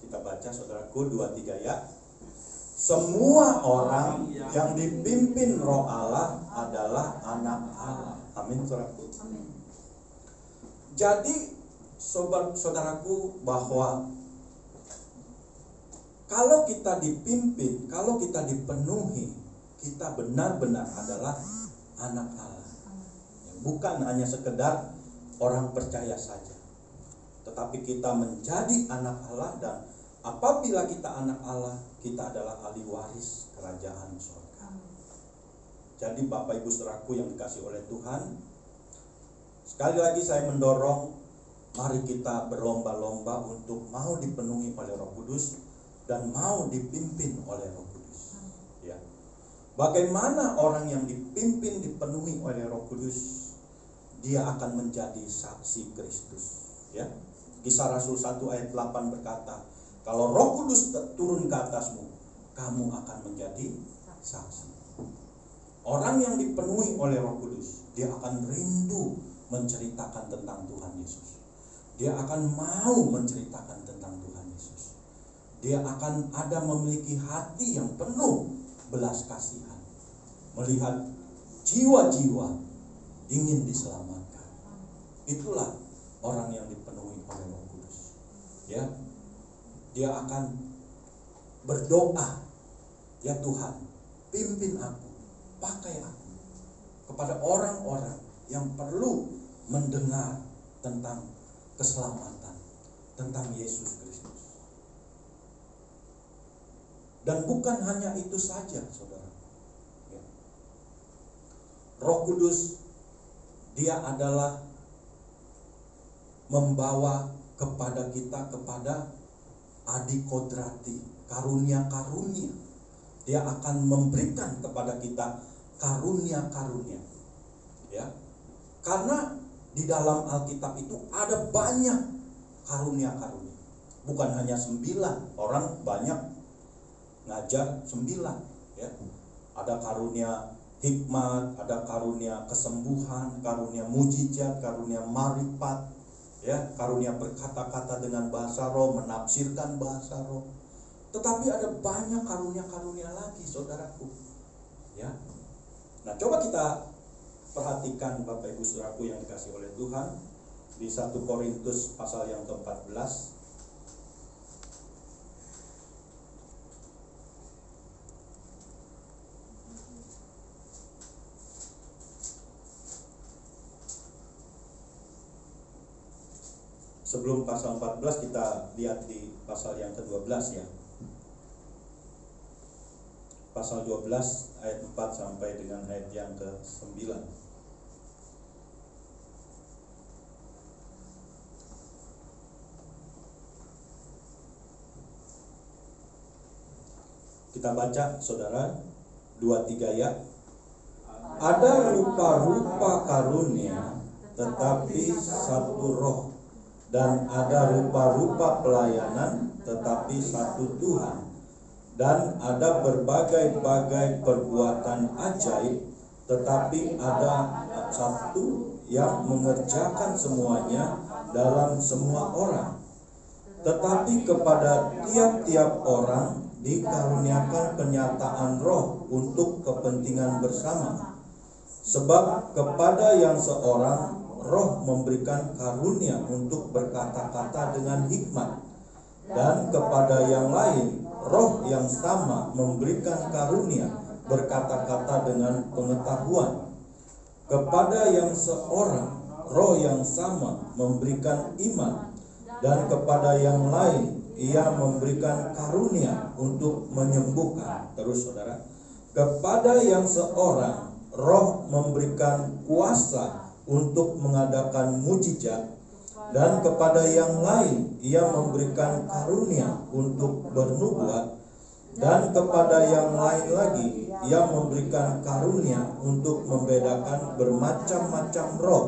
Kita baca saudaraku 2-3 ya. Semua orang yang dipimpin Roh Allah adalah anak Allah. Amin saudaraku. Amin. Jadi saudaraku, bahwa kalau kita dipimpin, kalau kita dipenuhi, kita benar-benar adalah anak Allah. Bukan hanya sekedar orang percaya saja, tetapi kita menjadi anak Allah, dan apabila kita anak Allah, kita adalah ahli waris kerajaan surga. Jadi Bapak Ibu saudaraku yang dikasihi oleh Tuhan, sekali lagi saya mendorong, mari kita berlomba-lomba untuk mau dipenuhi oleh Roh Kudus dan mau dipimpin oleh Roh Kudus. Ya. Bagaimana orang yang dipimpin, dipenuhi oleh Roh Kudus, dia akan menjadi saksi Kristus. Ya. Kisah Rasul 1 ayat 8 berkata, kalau Roh Kudus turun ke atasmu, kamu akan menjadi saksi. Orang yang dipenuhi oleh Roh Kudus, dia akan rindu menceritakan tentang Tuhan Yesus. Dia akan mau menceritakan tentang Tuhan Yesus. Dia akan ada memiliki hati yang penuh belas kasihan, melihat jiwa-jiwa ingin diselamatkan. Itulah orang yang dipenuhi oleh Roh Kudus. Ya. Dia akan berdoa, ya Tuhan, pimpin aku, pakai aku kepada orang-orang yang perlu mendengar tentang keselamatan, tentang Yesus Kristus. Dan bukan hanya itu saja, saudara. Ya. Roh Kudus, dia adalah membawa kepada kita kepada adi kodrati, karunia-karunia. Dia akan memberikan kepada kita karunia-karunia. Ya. Karena di dalam Alkitab itu ada banyak karunia-karunia. Bukan hanya 9, orang banyak ngajar 9, ya. Ada karunia hikmat, ada karunia kesembuhan, karunia mujizat, karunia marifat, ya, karunia berkata-kata dengan bahasa roh, menafsirkan bahasa roh. Tetapi ada banyak karunia-karunia lagi, saudaraku. Ya. Nah, coba kita perhatikan Bapak Ibu Saudaraku yang dikasih oleh Tuhan di 1 Korintus pasal yang ke-14. Sebelum pasal 14 kita lihat di pasal yang ke-12 ya. Pasal 12 ayat 4 sampai dengan ayat yang ke-9. Kita baca saudara 2-3 ya. Ada rupa-rupa karunia tetapi satu roh, dan ada rupa-rupa pelayanan tetapi satu Tuhan, dan ada berbagai-bagai perbuatan ajaib tetapi ada satu yang mengerjakan semuanya dalam semua orang. Tetapi kepada tiap-tiap orang dikaruniakan penyataan roh untuk kepentingan bersama. Sebab kepada yang seorang roh memberikan karunia untuk berkata-kata dengan hikmat, dan kepada yang lain roh yang sama memberikan karunia berkata-kata dengan pengetahuan. Kepada yang seorang roh yang sama memberikan iman, dan kepada yang lain ia memberikan karunia untuk menyembuhkan. Terus saudara, kepada yang seorang roh memberikan kuasa untuk mengadakan mujizat, dan kepada yang lain ia memberikan karunia untuk bernubuat, dan kepada yang lain lagi ia memberikan karunia untuk membedakan bermacam-macam roh.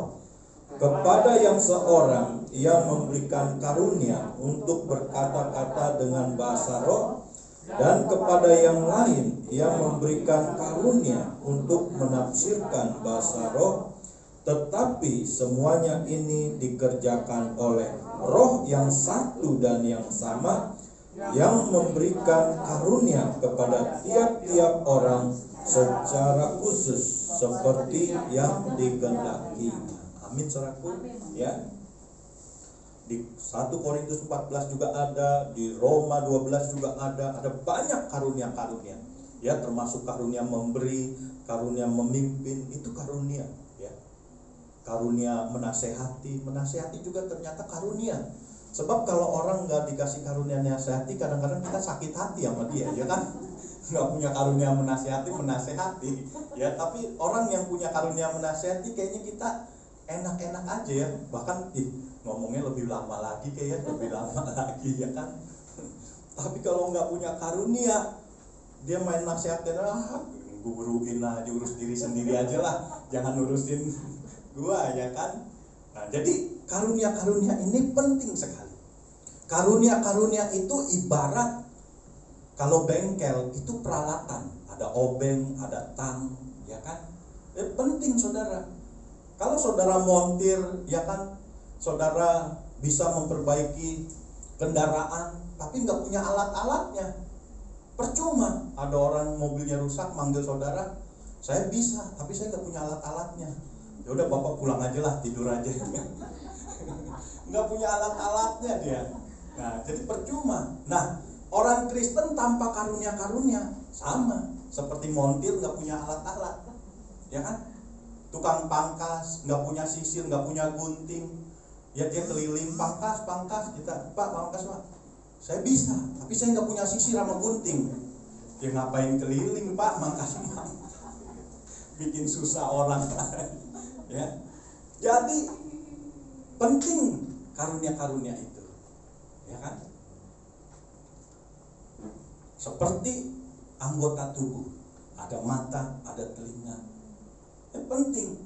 Kepada yang seorang ia memberikan karunia untuk berkata-kata dengan bahasa roh, dan kepada yang lain ia memberikan karunia untuk menafsirkan bahasa roh. Tetapi semuanya ini dikerjakan oleh roh yang satu dan yang sama, yang memberikan karunia kepada tiap-tiap orang secara khusus seperti yang dikehendaki. Amin, saudaraku. Ya. Di 1 Korintus 14 juga ada, di Roma 12 juga ada banyak karunia-karunia. Ya, termasuk karunia memberi, karunia memimpin, itu karunia. Karunia menasehati juga ternyata karunia. Sebab kalau orang nggak dikasih karunia menasehati, kadang-kadang kita sakit hati sama dia, ya kan? Nggak punya karunia menasehati, ya. Tapi orang yang punya karunia menasehati, kayaknya kita enak-enak aja ya. Bahkan ngomongnya lebih lama lagi, ya kan? Tapi kalau nggak punya karunia, dia main nasihatin, guruin aja, urus diri sendiri aja lah, jangan urusin gua, ya kan? Nah, jadi karunia-karunia ini penting sekali. Karunia-karunia itu ibarat kalau bengkel itu peralatan, ada obeng, ada tang, ya kan? Penting saudara. Kalau saudara montir, ya kan, saudara bisa memperbaiki kendaraan, tapi nggak punya alat-alatnya, percuma. Ada orang mobilnya rusak, manggil saudara, saya bisa, tapi saya nggak punya alat-alatnya. Ya udah bapak pulang aja lah, tidur aja. Nggak punya alat-alatnya dia. Nah, jadi percuma. Nah, orang Kristen tanpa karunia-karunia sama seperti montir nggak punya alat-alat, ya kan? Tukang pangkas nggak punya sisir, nggak punya gunting, ya dia keliling pangkas kita, pak pangkas pak, saya bisa, tapi saya nggak punya sisir sama gunting. Dia ngapain keliling pak, mangkas bikin susah orang. Ya, jadi penting karunia-karunia itu, ya kan? seperti anggota tubuh. Ada mata, ada telinga. Penting.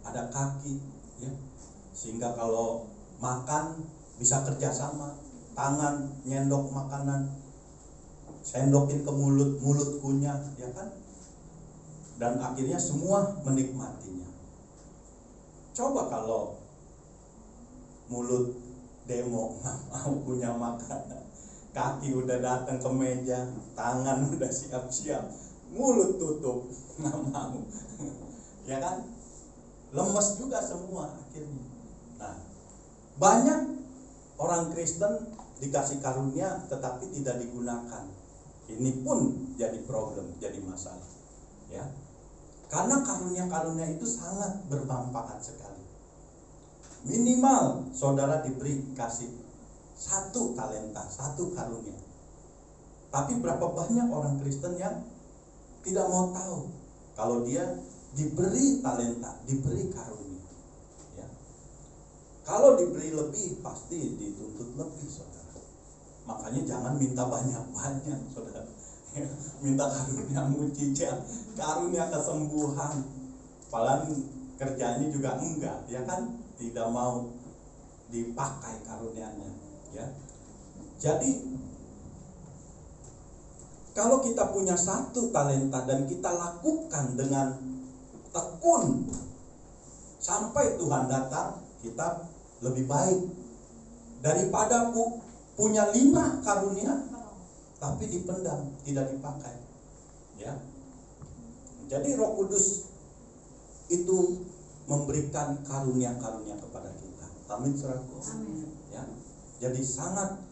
Ada kaki, ya. Sehingga kalau makan bisa kerjasama. Tangan nyendok makanan, sendokin ke mulut, mulut kunyah, ya kan? Dan akhirnya semua menikmatinya. Coba kalau mulut demo nggak mau punya makanan, kaki udah datang ke meja, tangan udah siap-siap, mulut tutup nggak mau, ya kan? Lemes juga semua akhirnya. Nah, banyak orang Kristen dikasih karunia tetapi tidak digunakan. Ini pun jadi problem, jadi masalah, ya. Karena karunia-karunia itu sangat bermanfaat sekali. Minimal saudara diberi kasih 1 talenta, 1 karunia. Tapi berapa banyak orang Kristen yang tidak mau tahu kalau dia diberi talenta, diberi karunia, ya. Kalau diberi lebih pasti dituntut lebih, saudara. Makanya jangan minta banyak-banyak, saudara. Minta karunia mujizat, karunia kesembuhan, padahal kerjanya juga enggak, ya kan? Tidak mau dipakai karunianya, ya. Jadi kalau kita punya 1 talenta dan kita lakukan dengan tekun sampai Tuhan datang, kita lebih baik daripada punya 5 karunia tapi dipendam, tidak dipakai, ya. Jadi Roh Kudus itu memberikan karunia-karunia kepada kita. Amin, saudaraku. Ya. Jadi sangat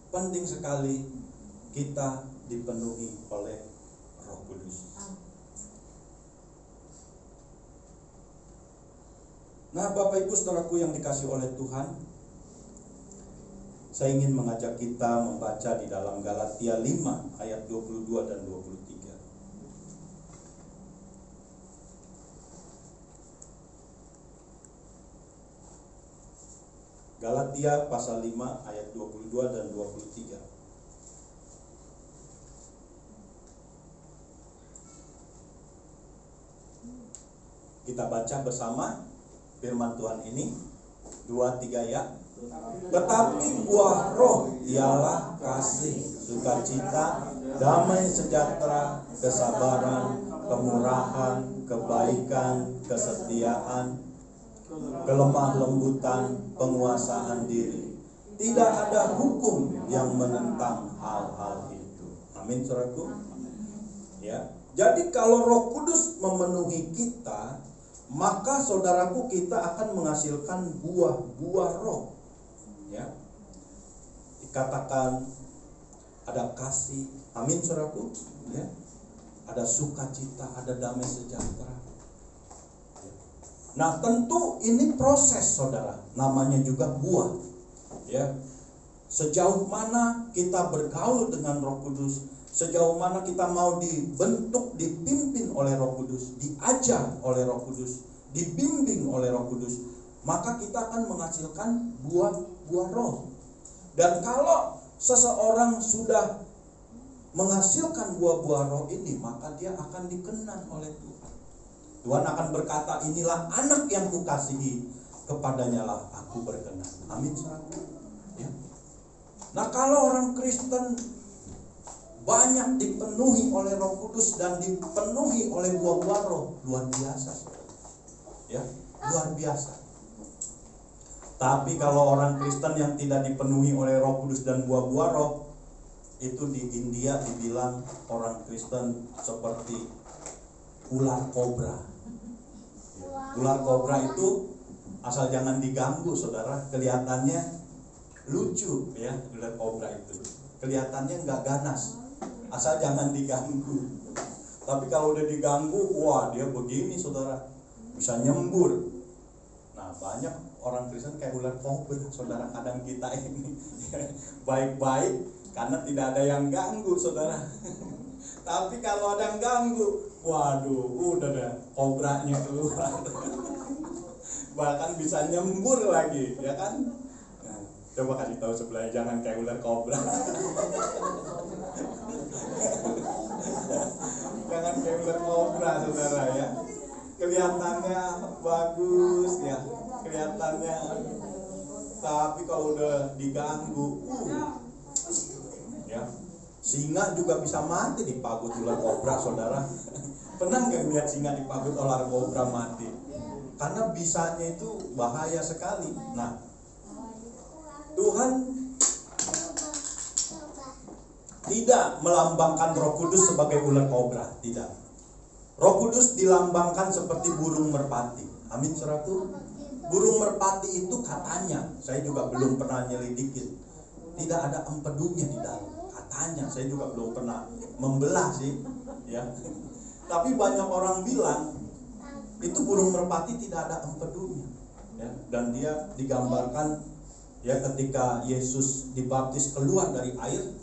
penting sekali kita dipenuhi oleh Roh Kudus. Nah, Bapak Ibu saudaraku yang dikasihi oleh Tuhan, saya ingin mengajak kita membaca di dalam Galatia 5 ayat 22 dan 23. Galatia pasal 5 ayat 22 dan 23. Kita baca bersama firman Tuhan ini. 2-3 ya. Tetapi buah roh ialah kasih, sukacita, damai sejahtera, kesabaran, kemurahan, kebaikan, kesetiaan, kelemah lembutan, penguasaan diri. Tidak ada hukum yang menentang hal-hal itu. Amin, saudaraku. Ya. Jadi kalau Roh Kudus memenuhi kita, maka saudaraku kita akan menghasilkan buah-buah roh. Ya. Dikatakan ada kasih. Amin, saudaraku. Ya. Ada sukacita, ada damai sejahtera. Nah, tentu ini proses, saudara. Namanya juga buah. Ya. Sejauh mana kita bergaul dengan Roh Kudus, sejauh mana kita mau dibentuk, dipimpin oleh Roh Kudus, diajar oleh Roh Kudus, dibimbing oleh Roh Kudus, maka kita akan menghasilkan buah-buah roh. Dan kalau seseorang sudah menghasilkan buah-buah roh ini, maka dia akan dikenan oleh Tuhan. Tuhan akan berkata, inilah anak yang kukasihi, kepadanya lah aku berkenan. Amin. Ya. Nah, kalau orang Kristen banyak dipenuhi oleh Roh Kudus dan dipenuhi oleh buah-buah roh, luar biasa. Ya, luar biasa. Tapi kalau orang Kristen yang tidak dipenuhi oleh Roh Kudus dan buah-buah roh, itu di India dibilang orang Kristen seperti ular kobra. Ular kobra itu asal jangan diganggu, saudara. Kelihatannya lucu, ya, ular kobra itu. Kelihatannya nggak ganas, asal jangan diganggu. Tapi kalau udah diganggu, wah dia begini, saudara, bisa nyembur. Nah, banyak orang Kristen kayak ular kobra, saudara. Kadang kita ini baik-baik karena tidak ada yang ganggu, saudara. Tapi kalau ada yang ganggu, waduh, udah deh, kobranya keluar. Bahkan bisa nyembur lagi, ya kan? Nah, coba kasih tahu sebelahnya, jangan kayak ular kobra. jangan kayak ular kobra saudara ya. Kelihatannya bagus ya, kelihatannya, tapi kalau udah diganggu, ya, singa juga bisa mati dipagut ular kobra, saudara. Pernah nggak lihat singa dipagut ular kobra mati? Karena bisanya itu bahaya sekali. Nah, Tuhan tidak melambangkan Roh Kudus sebagai ular kobra, tidak. Roh Kudus dilambangkan seperti burung merpati. Amin, saudaraku. Burung merpati itu katanya, saya juga belum pernah nyelidikin, tidak ada empedunya di dalam. Katanya, saya juga belum pernah membelah sih, ya. Tapi banyak orang bilang itu burung merpati tidak ada empedunya, ya. Dan dia digambarkan ya ketika Yesus dibaptis keluar dari air,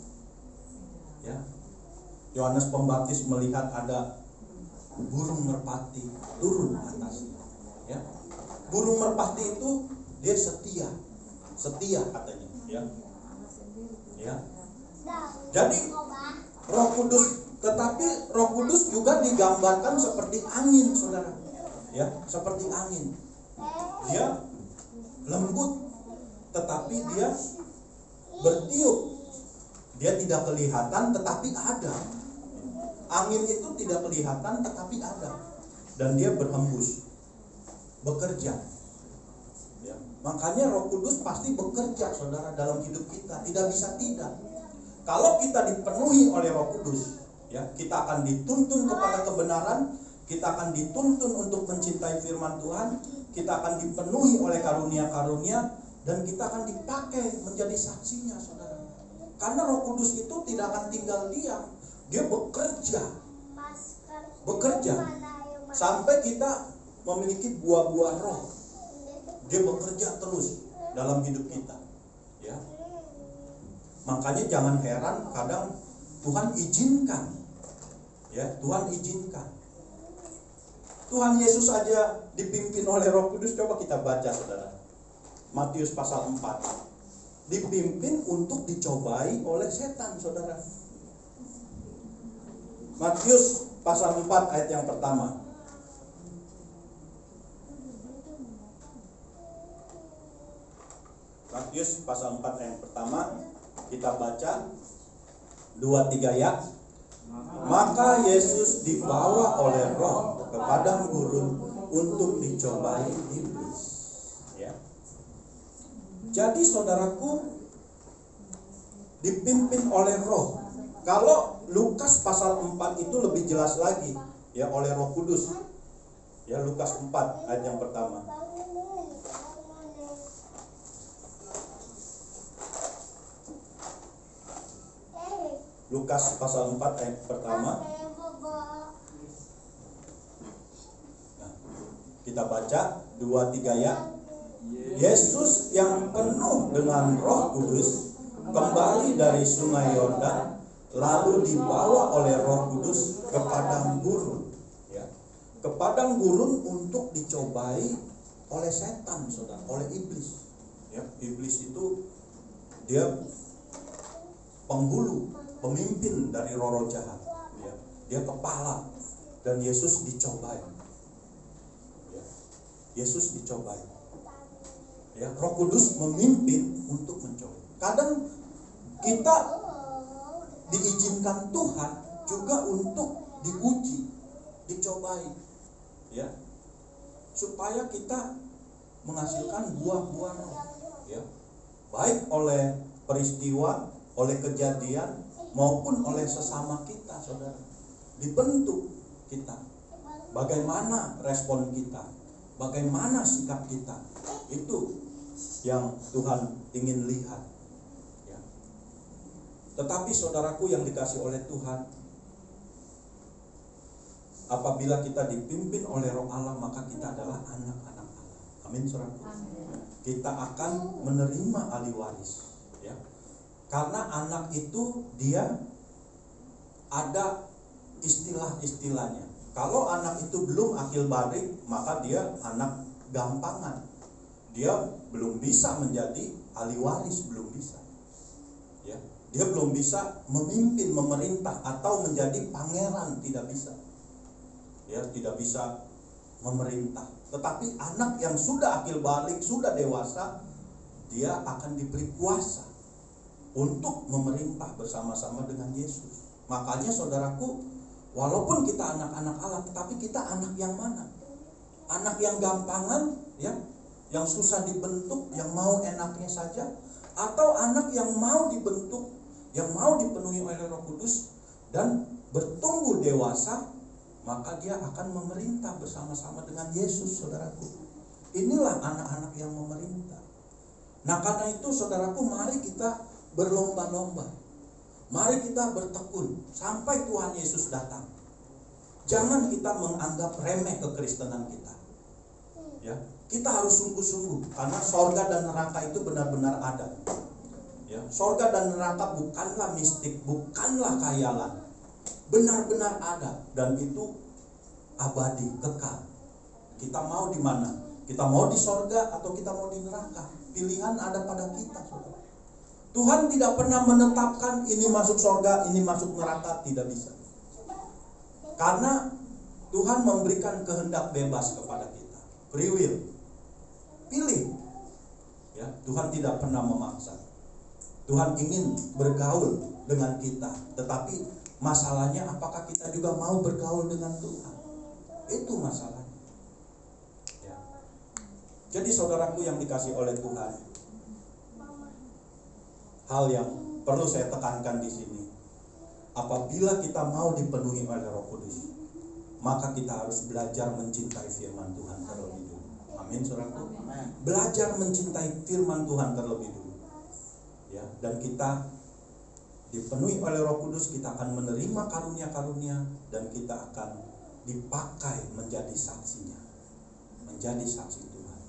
ya. Yohanes Pembaptis melihat ada burung merpati turun atasnya, ya. Burung merpati itu dia setia katanya, ya. Ya. Jadi Roh Kudus, tetapi Roh Kudus juga digambarkan seperti angin, saudara, ya, seperti angin. Dia lembut, tetapi dia bertiup. Dia tidak kelihatan, tetapi ada. Angin itu tidak kelihatan tetapi ada, dan dia berhembus, bekerja, ya. Makanya Roh Kudus pasti bekerja, saudara, dalam hidup kita. Tidak bisa tidak. Kalau kita dipenuhi oleh Roh Kudus, ya, kita akan dituntun kepada kebenaran, kita akan dituntun untuk mencintai firman Tuhan, kita akan dipenuhi oleh karunia-karunia, dan kita akan dipakai menjadi saksinya, saudara. Karena Roh Kudus itu tidak akan tinggal diam. Dia bekerja sampai kita memiliki buah-buah roh. Dia bekerja terus dalam hidup kita, ya. Makanya jangan heran kadang Tuhan izinkan, ya, Tuhan izinkan. Tuhan Yesus aja dipimpin oleh Roh Kudus. Coba kita baca, saudara, Matius pasal 4. Dipimpin untuk dicobai oleh setan, saudara. Matius pasal 4 ayat yang pertama. Matius pasal 4 ayat yang pertama, kita baca 2-3 ya. Maka Yesus dibawa oleh Roh ke padang gurun untuk dicobai iblis, ya. Jadi saudaraku, dipimpin oleh Roh. Kalau Lukas pasal 4 itu lebih jelas lagi, ya, oleh Roh Kudus. Ya, Lukas 4 ayat yang pertama. Lukas pasal 4 ayat pertama. Nah, kita baca 2-3 ya. Yesus yang penuh dengan Roh Kudus kembali dari sungai Yordan, lalu dibawa oleh Roh Kudus ke padang gurun, ya. Ke padang gurun untuk dicobai oleh setan, saudara, oleh iblis. Ya, iblis itu dia penghulu, pemimpin dari roh-roh jahat, ya. Dia kepala, dan Yesus dicobai, ya. Yesus dicobai, ya. Roh Kudus memimpin untuk mencobai. Kadang kita diizinkan Tuhan juga untuk diuji, dicobai, ya, supaya kita menghasilkan buah-buah roh, ya, baik oleh peristiwa, oleh kejadian, maupun oleh sesama kita, saudara. Dibentuk kita, bagaimana respon kita, bagaimana sikap kita, itu yang Tuhan ingin lihat, ya. Tetapi saudaraku yang dikasih oleh Tuhan, apabila kita dipimpin oleh Roh Allah, maka kita adalah anak-anak Allah. Amin, saudaraku. Kita akan menerima ahli waris, ya. Karena anak itu dia ada istilah-istilahnya. Kalau anak itu belum akil balik, maka dia anak gampangan. Dia belum bisa menjadi ahli waris, belum bisa, ya. Dia belum bisa memimpin, memerintah, atau menjadi pangeran, tidak bisa. ya, tidak bisa memerintah. Tetapi anak yang sudah akil balik, sudah dewasa, dia akan diberi kuasa untuk memerintah bersama-sama dengan Yesus. Makanya saudaraku, walaupun kita anak-anak Allah, tetapi kita anak yang mana? Anak yang gampangan, ya, yang susah dibentuk, yang mau enaknya saja, atau anak yang mau dibentuk, yang mau dipenuhi oleh Roh Kudus dan bertumbuh dewasa, maka dia akan memerintah bersama-sama dengan Yesus, saudaraku. Inilah anak-anak yang memerintah. Nah, karena itu saudaraku, mari kita berlomba-lomba. Mari kita bertekun sampai Tuhan Yesus datang. Jangan kita menganggap remeh kekristenan kita. Ya, kita harus sungguh-sungguh, karena sorga dan neraka itu benar-benar ada. Ya, sorga dan neraka bukanlah mistik, bukanlah khayalan. Benar-benar ada, dan itu abadi, kekal. Kita mau di mana? Kita mau di sorga atau kita mau di neraka? Pilihan ada pada kita, saudara. Tuhan tidak pernah menetapkan ini masuk sorga, ini masuk neraka, tidak bisa. Karena Tuhan memberikan kehendak bebas kepada kita, free will, pilih. Ya, Tuhan tidak pernah memaksa. Tuhan ingin bergaul dengan kita, tetapi masalahnya apakah kita juga mau bergaul dengan Tuhan? Itu masalahnya. Ya. Jadi saudaraku yang dikasih oleh Tuhan, hal yang perlu saya tekankan di sini, apabila kita mau dipenuhi oleh Roh Kudus, maka kita harus belajar mencintai firman Tuhan terlebih dulu. Amin, saudaraku. Belajar mencintai firman Tuhan terlebih dulu. Ya, dan kita dipenuhi oleh Roh Kudus, kita akan menerima karunia-karunia dan kita akan dipakai menjadi saksinya, menjadi saksi Tuhan.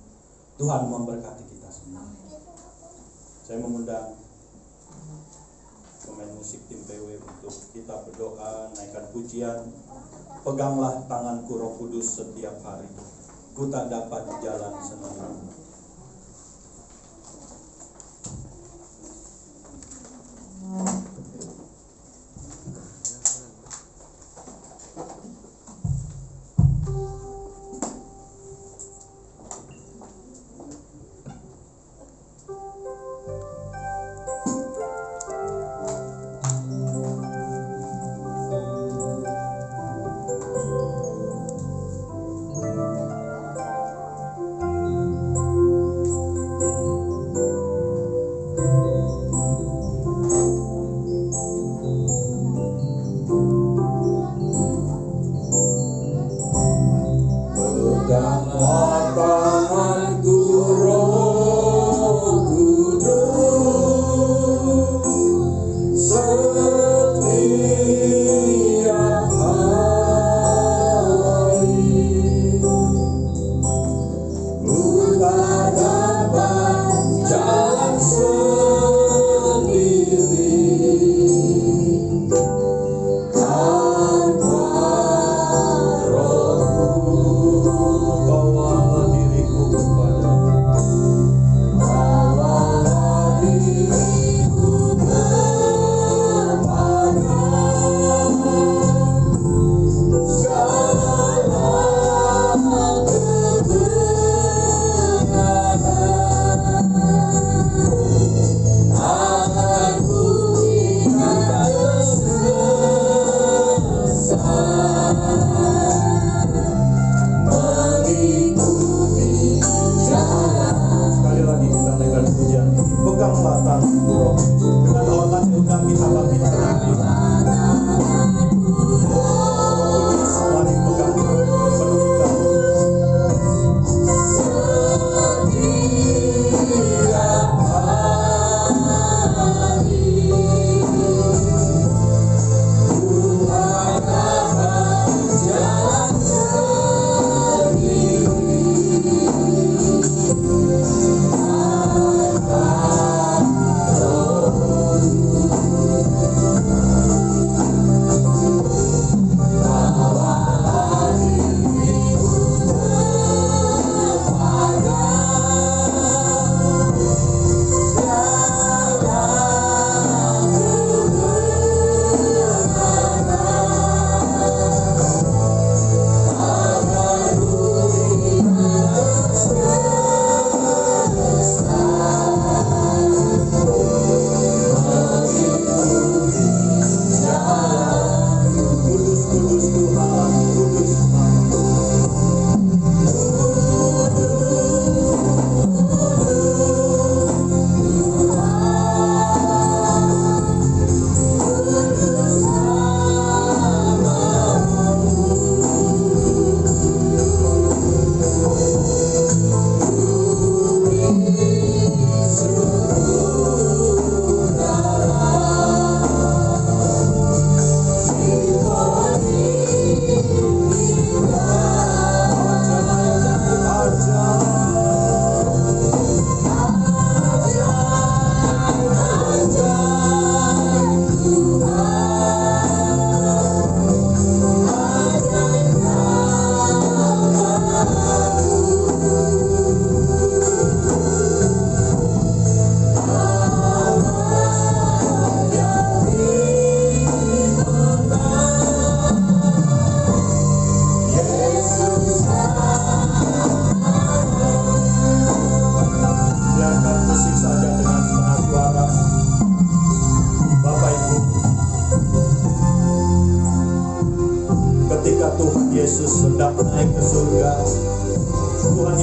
Tuhan memberkati kita semua. Saya mengundang pemain musik tim PW untuk kita berdoa, naikkan pujian. Peganglah tanganku Roh Kudus setiap hari, ku tak dapat jalan sendiri.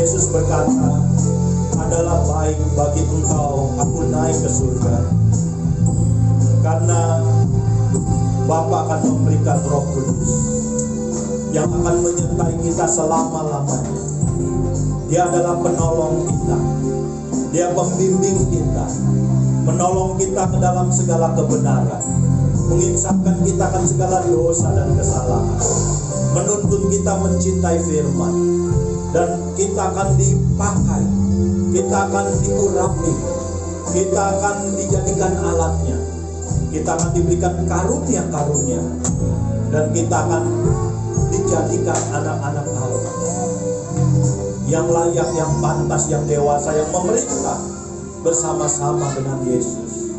Yesus berkata, adalah baik bagi engkau aku naik ke surga, karena Bapa akan memberikan Roh Kudus yang akan menyertai kita selama-lamanya. Dia adalah penolong kita, Dia pembimbing kita, menolong kita ke dalam segala kebenaran, menginsafkan kita akan segala dosa dan kesalahan, menuntun kita mencintai firman, dan kita akan dipakai, kita akan diurapi, kita akan dijadikan alatnya, kita akan diberikan karunia-karunia, dan kita akan dijadikan anak-anak Allah yang layak, yang pantas, yang dewasa, yang memerintah bersama-sama dengan Yesus.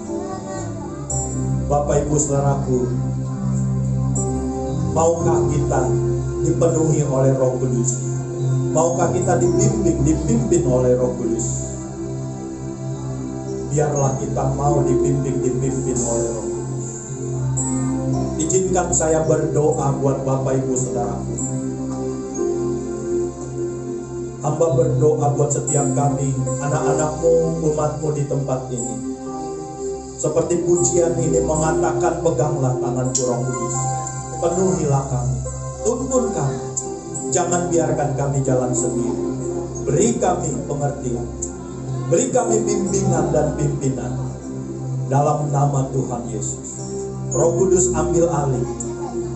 Bapak Ibu Saudaraku, maukah kita dipenuhi oleh Roh Kudus? Maukah kita dipimpin oleh Roh Kudus? Biarlah kita mau dipimpin oleh Roh Kudus. Izinkan saya berdoa buat Bapak Ibu Saudaraku. Hamba berdoa buat setiap kami, anak-anakmu, umatmu di tempat ini. Seperti pujian ini mengatakan, peganglah tanganku Roh Kudus, penuhilah kami, tuntun kami, jangan biarkan kami jalan sendiri. Beri kami pengertian, beri kami bimbingan dan pimpinan, dalam nama Tuhan Yesus. Roh Kudus ambil alih.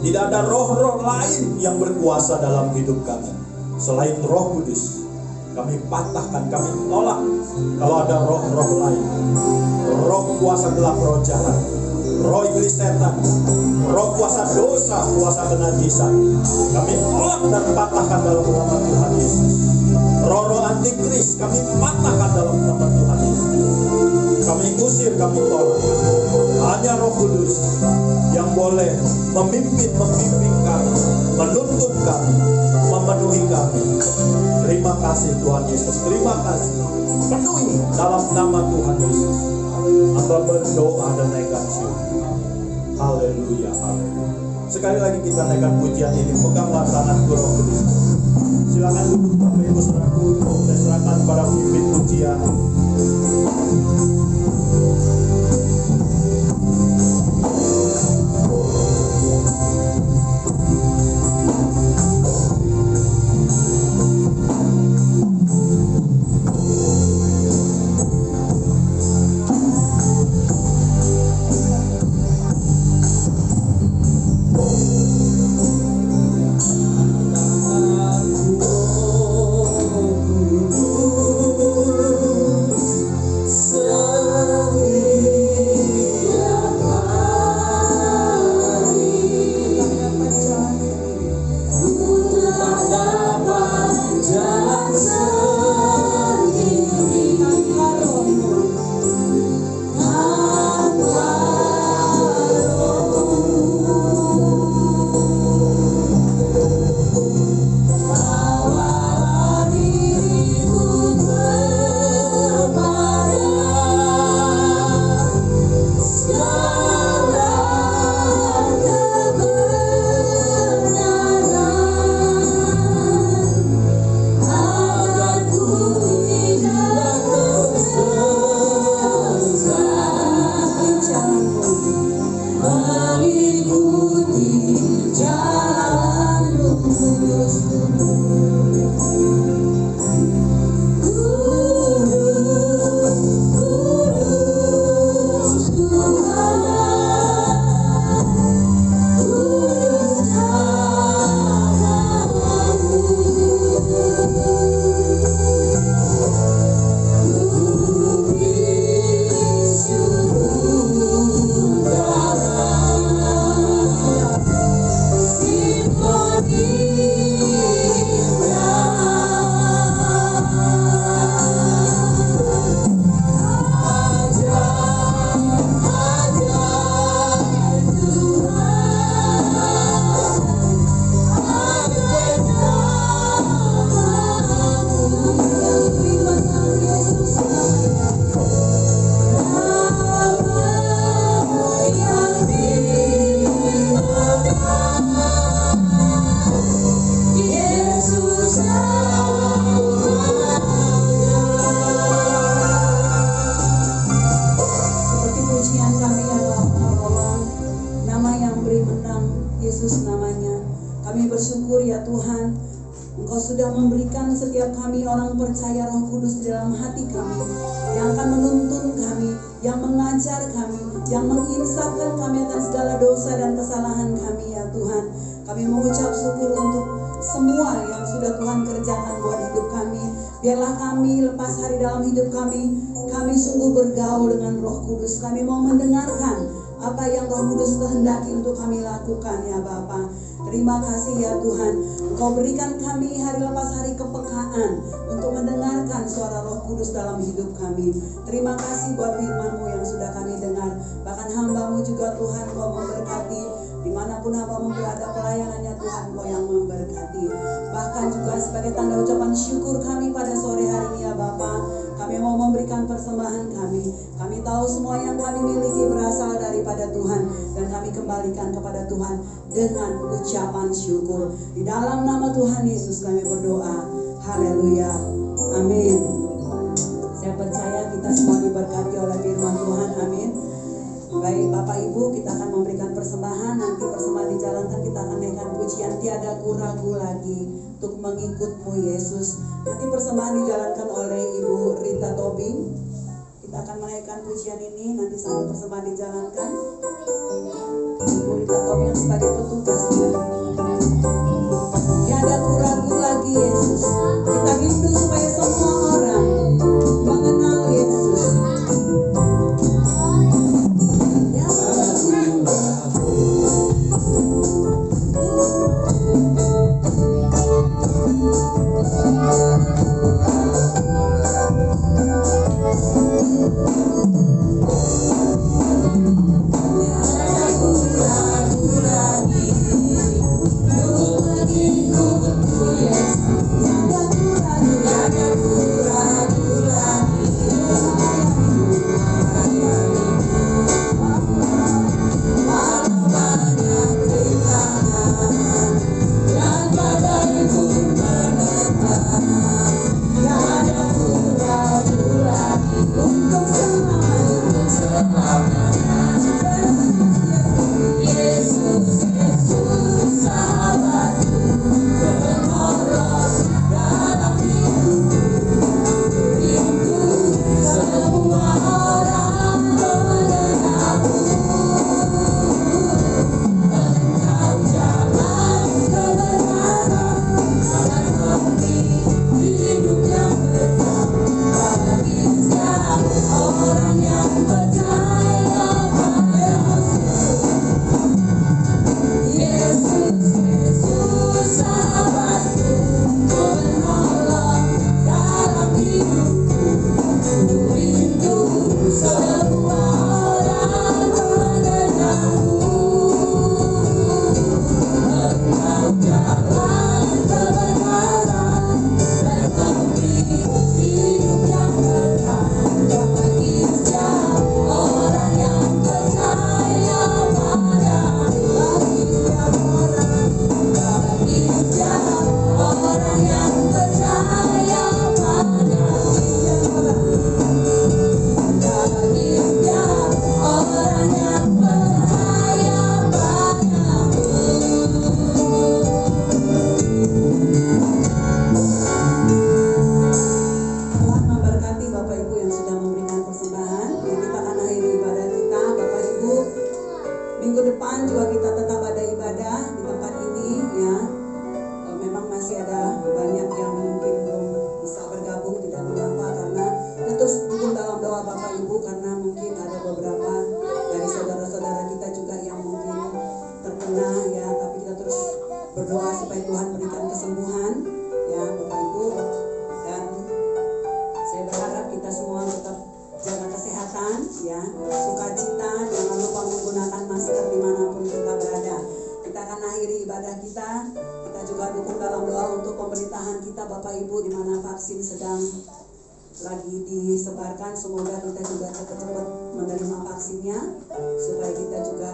Tidak ada roh-roh lain yang berkuasa dalam hidup kami selain Roh Kudus. Kami patahkan, kami tolak kalau ada roh-roh lain, roh kuasa gelap, roh jahat, roh iblis setan, roh kuasa dosa, kuasa kenajisan. Kami tolak dan patahkan dalam nama Tuhan Yesus. Roh-roh antikris kami patahkan dalam nama Tuhan Yesus. Kami usir, kami tolak. Hanya Roh Kudus yang boleh memimpin kami, menuntun kami, memenuhi kami. Terima kasih Tuhan Yesus, terima kasih. Penuhi dalam nama Tuhan Yesus. Hamba berdoa dan naikkan syukur. Haleluya, haleluya. Sekali lagi kita naikkan pujian ini. Peganglah tanganku Roh Kudus. Silakan duduk Bapak Ibu Saudaraku. Saya serahkan pada pemimpin pujian. pegang percaya Roh Kudus di dalam hati kami, yang akan menuntun kami, yang mengajar kami, yang menginsafkan kami akan segala dosa dan kesalahan kami ya Tuhan. Kami mengucap syukur untuk semua yang sudah Tuhan kerjakan buat hidup kami. Biarlah kami lepas hari dalam hidup kami sungguh bergaul dengan Roh Kudus. Kami mau mendengarkan apa yang Roh Kudus kehendaki untuk kami lakukan ya Bapa. Terima kasih ya Tuhan, Engkau berikan kami hari lepas hari kepekaan untuk mendengarkan suara Roh Kudus dalam hidup kami. Terima kasih buat firman-Mu yang sudah kami dengar. Bahkan hamba-Mu juga Tuhan, Kau memberkati dimanapun hamba-Mu berada pelayanannya Tuhan, Kau yang memberkati. Bahkan juga sebagai tanda ucapan syukur kami pada sore hari ini ya Bapa, kami mau memberikan persembahan kami. Kami tahu semua yang kami miliki berasal daripada Tuhan, dan kami kembalikan kepada Tuhan dengan ucapan syukur. Di dalam nama Tuhan Yesus kami berdoa. Haleluya. Amin. Saya percaya kita semua diberkati oleh firman Tuhan. Amin. Baik Bapak Ibu, kita akan memberikan persembahan. Nanti persembahan dijalankan, kita akan naikkan pujian Tiada Ku Ragu Lagi untuk mengikut-Mu Yesus. Nanti persembahan dijalankan oleh Ibu Rita Tobing. Kita akan menaikkan pujian ini nanti sampai persembahan dijalankan. Ibu Rita Tobing sebagai petugasnya. Tiada ku ragu lagi Yesus. Kita rindu supaya semua orang mengenal Yesus. Lagi disebarkan, semoga kita juga cepat-cepat menerima vaksinnya supaya kita juga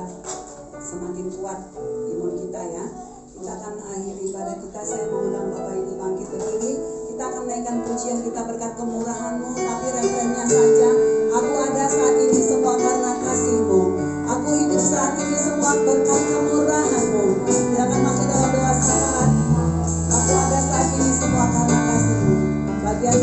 semakin kuat imun kita ya. Kita akan akhiri ibadah kita. Saya mengundang Bapak Ibu bangkit berdiri. Kita akan naikkan pujian kita berkat kemurahan-Mu, tapi refrennya saja. Aku ada saat ini semua karena kasih-Mu. Aku hidup saat ini semua berkat kemurahan-Mu. Kita akan masuk dalam doa syafaat. Aku ada saat ini semua karena kasih-Mu. Bagian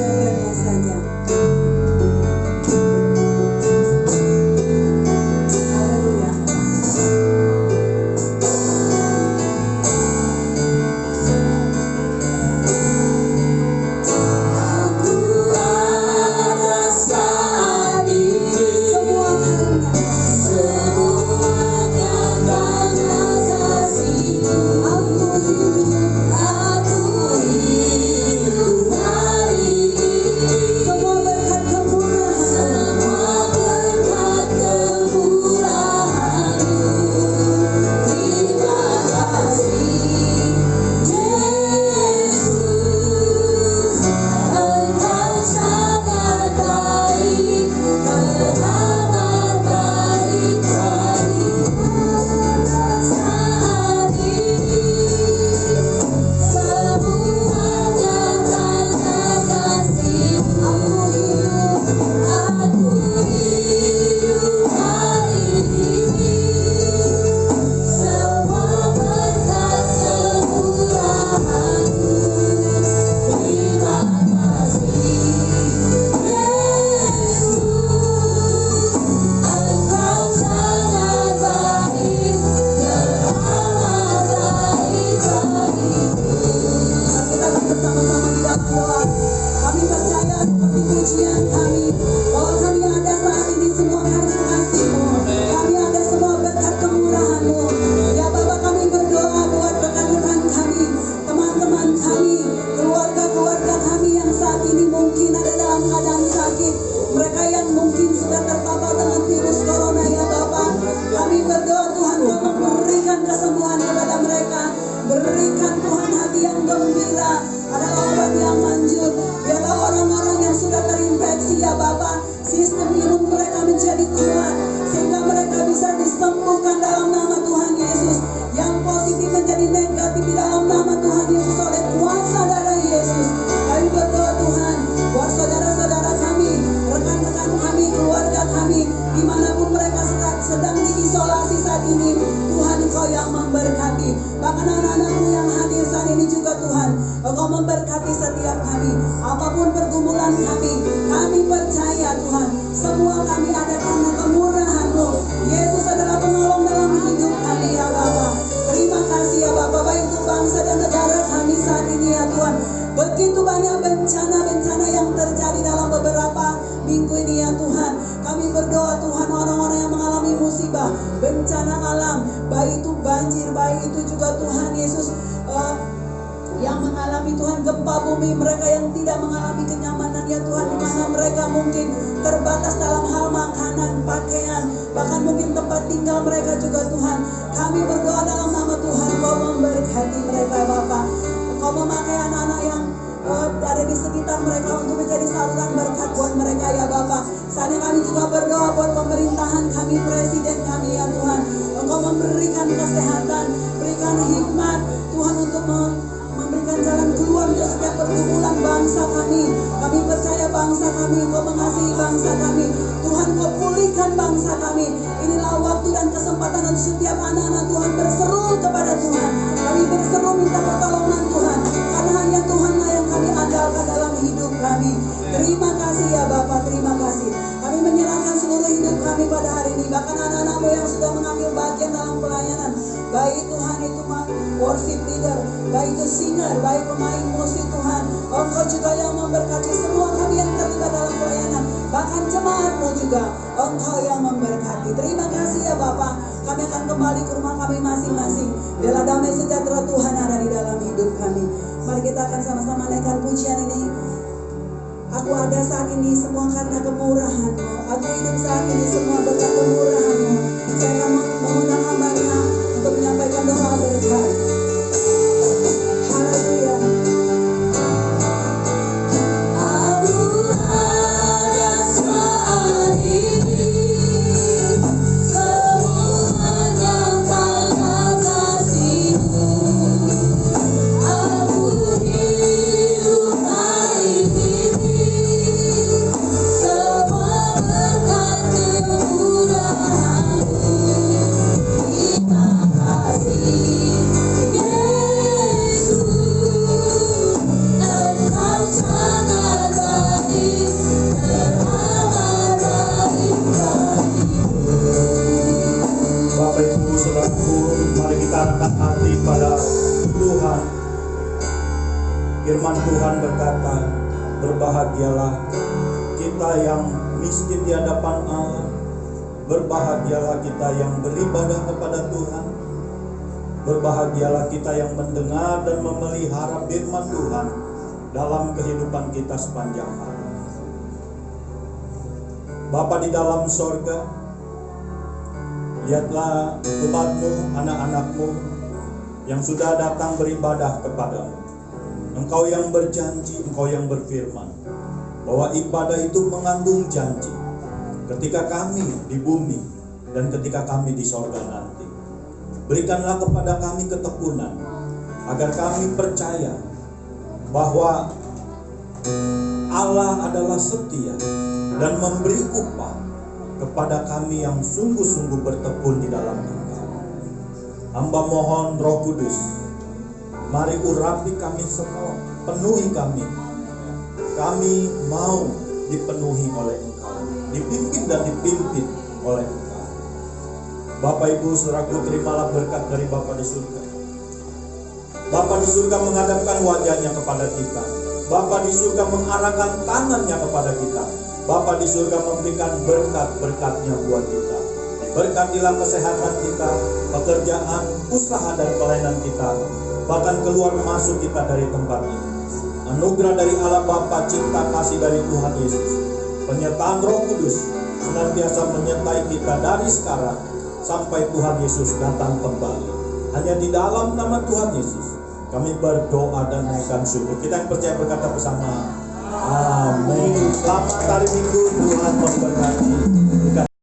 apapun pergumulan kami percaya Tuhan, semua kami ada karena kemurahan-Mu. Yesus adalah penolong dalam hidup kami ya Bapa. Terima kasih ya Bapa, baik untuk bangsa dan negara kami saat ini ya Tuhan. Begitu banyak bencana-bencana yang terjadi dalam beberapa minggu ini ya Tuhan. Kami berdoa Tuhan, orang-orang yang mengalami musibah, bencana alam, baik itu banjir, baik itu juga Tuhan Yesus yang mengalami Tuhan gempa bumi, mereka yang tidak mengalami kenyamanan ya Tuhan, di mana mereka mungkin terbatas dalam hal makanan, pakaian, bahkan mungkin tempat tinggal mereka juga Tuhan. Kami berdoa dalam nama Tuhan, Kau memberkati mereka ya Bapa. Kau memakai anak-anak yang ada di sekitar mereka untuk menjadi saluran berkat buat mereka ya Bapa. Saat ini kami juga berdoa buat pemerintahan kami, presiden kami ya Tuhan. Engkau memberikan kesehatan, berikan hikmat Tuhan untuk memberikan jalan keluar untuk setiap pergumulan bangsa kami. Kami percaya bangsa kami, Engkau mengasihi bangsa kami. Tuhan, Kau pulihkan bangsa kami. Inilah waktu dan kesempatan untuk setiap anak-anak Tuhan berseru kepada Tuhan. Kami berseru minta pertolongan Tuhan, karena hanya Tuhanlah yang kami andalkan dalam hidup kami. Terima kasih ya Bapa, terima kasih. Kami menyerahkan seluruh hidup kami pada hari ini, bahkan anak-anak-Mu yang sudah mengambil bagian dalam pelayanan, baik Tuhan itu worship leader, baik itu singer, baik pemain musik Tuhan. Engkau juga yang memberkati semua kami yang terlibat dalam pelayanan, bahkan jemaat-Mu juga Engkau yang memberkati. Terima kasih ya Bapa. Kami akan kembali ke rumah kami masing-masing. Biarlah damai sejahtera Tuhan ada di dalam hidup kami. Mari kita akan sama-sama naikkan pujian ini. Aku ada saat ini semua karena kemurahan-Mu. Aku hidup saat ini semua berkat kemurahan-Mu. Saya akan mengundang hamba-Nya untuk menyampaikan doa berkat. Haleluya. Aku ada saat ini semua hanya karena kasih-Mu. Aku hidup hari ini semua berkat kemurahan-Mu. Terima kasih Yesus, Engkau sangat baik, teramat baik bagiku. Bapak Ibu Saudaraku, mari kita angkat hati pada Tuhan. Firman Tuhan berkata, berbahagialah kita yang miskin di hadapan Allah, berbahagialah kita yang beribadah kepada Tuhan, berbahagialah kita yang mendengar dan memelihara firman Tuhan dalam kehidupan kita sepanjang hari. Bapa di dalam sorga, lihatlah umat-Mu, anak-anak-Mu yang sudah datang beribadah kepada-Mu. Engkau yang berjanji, Engkau yang berfirman bahwa ibadah itu mengandung janji ketika kami di bumi dan ketika kami di sorga nanti. Berikanlah kepada kami ketekunan agar kami percaya bahwa Allah adalah setia dan memberi upah kepada kami yang sungguh-sungguh bertekun di dalam Engkau. Hamba mohon Roh Kudus, mari urapi kami semua, penuhi kami. Kami mau dipenuhi oleh Engkau, dipimpin dan dipimpin oleh Engkau. Bapak Ibu Saudaraku, terimalah berkat dari Bapa di surga. Bapa di surga menghadapkan wajahnya kepada kita. Bapa di surga mengarahkan tangannya kepada kita. Bapa di surga memberikan berkat-berkatnya buat kita. Berkatilah kesehatan kita, pekerjaan, usaha dan pelayanan kita, bahkan keluar masuk kita dari tempat ini. Anugerah dari Allah Bapa, cinta kasih dari Tuhan Yesus, penyertaan Roh Kudus senantiasa menyertai kita dari sekarang sampai Tuhan Yesus datang kembali. Hanya di dalam nama Tuhan Yesus kami berdoa dan naikkan syukur. Kita yang percaya berkata bersama, amin. Selamat hari Minggu, Tuhan memberkati.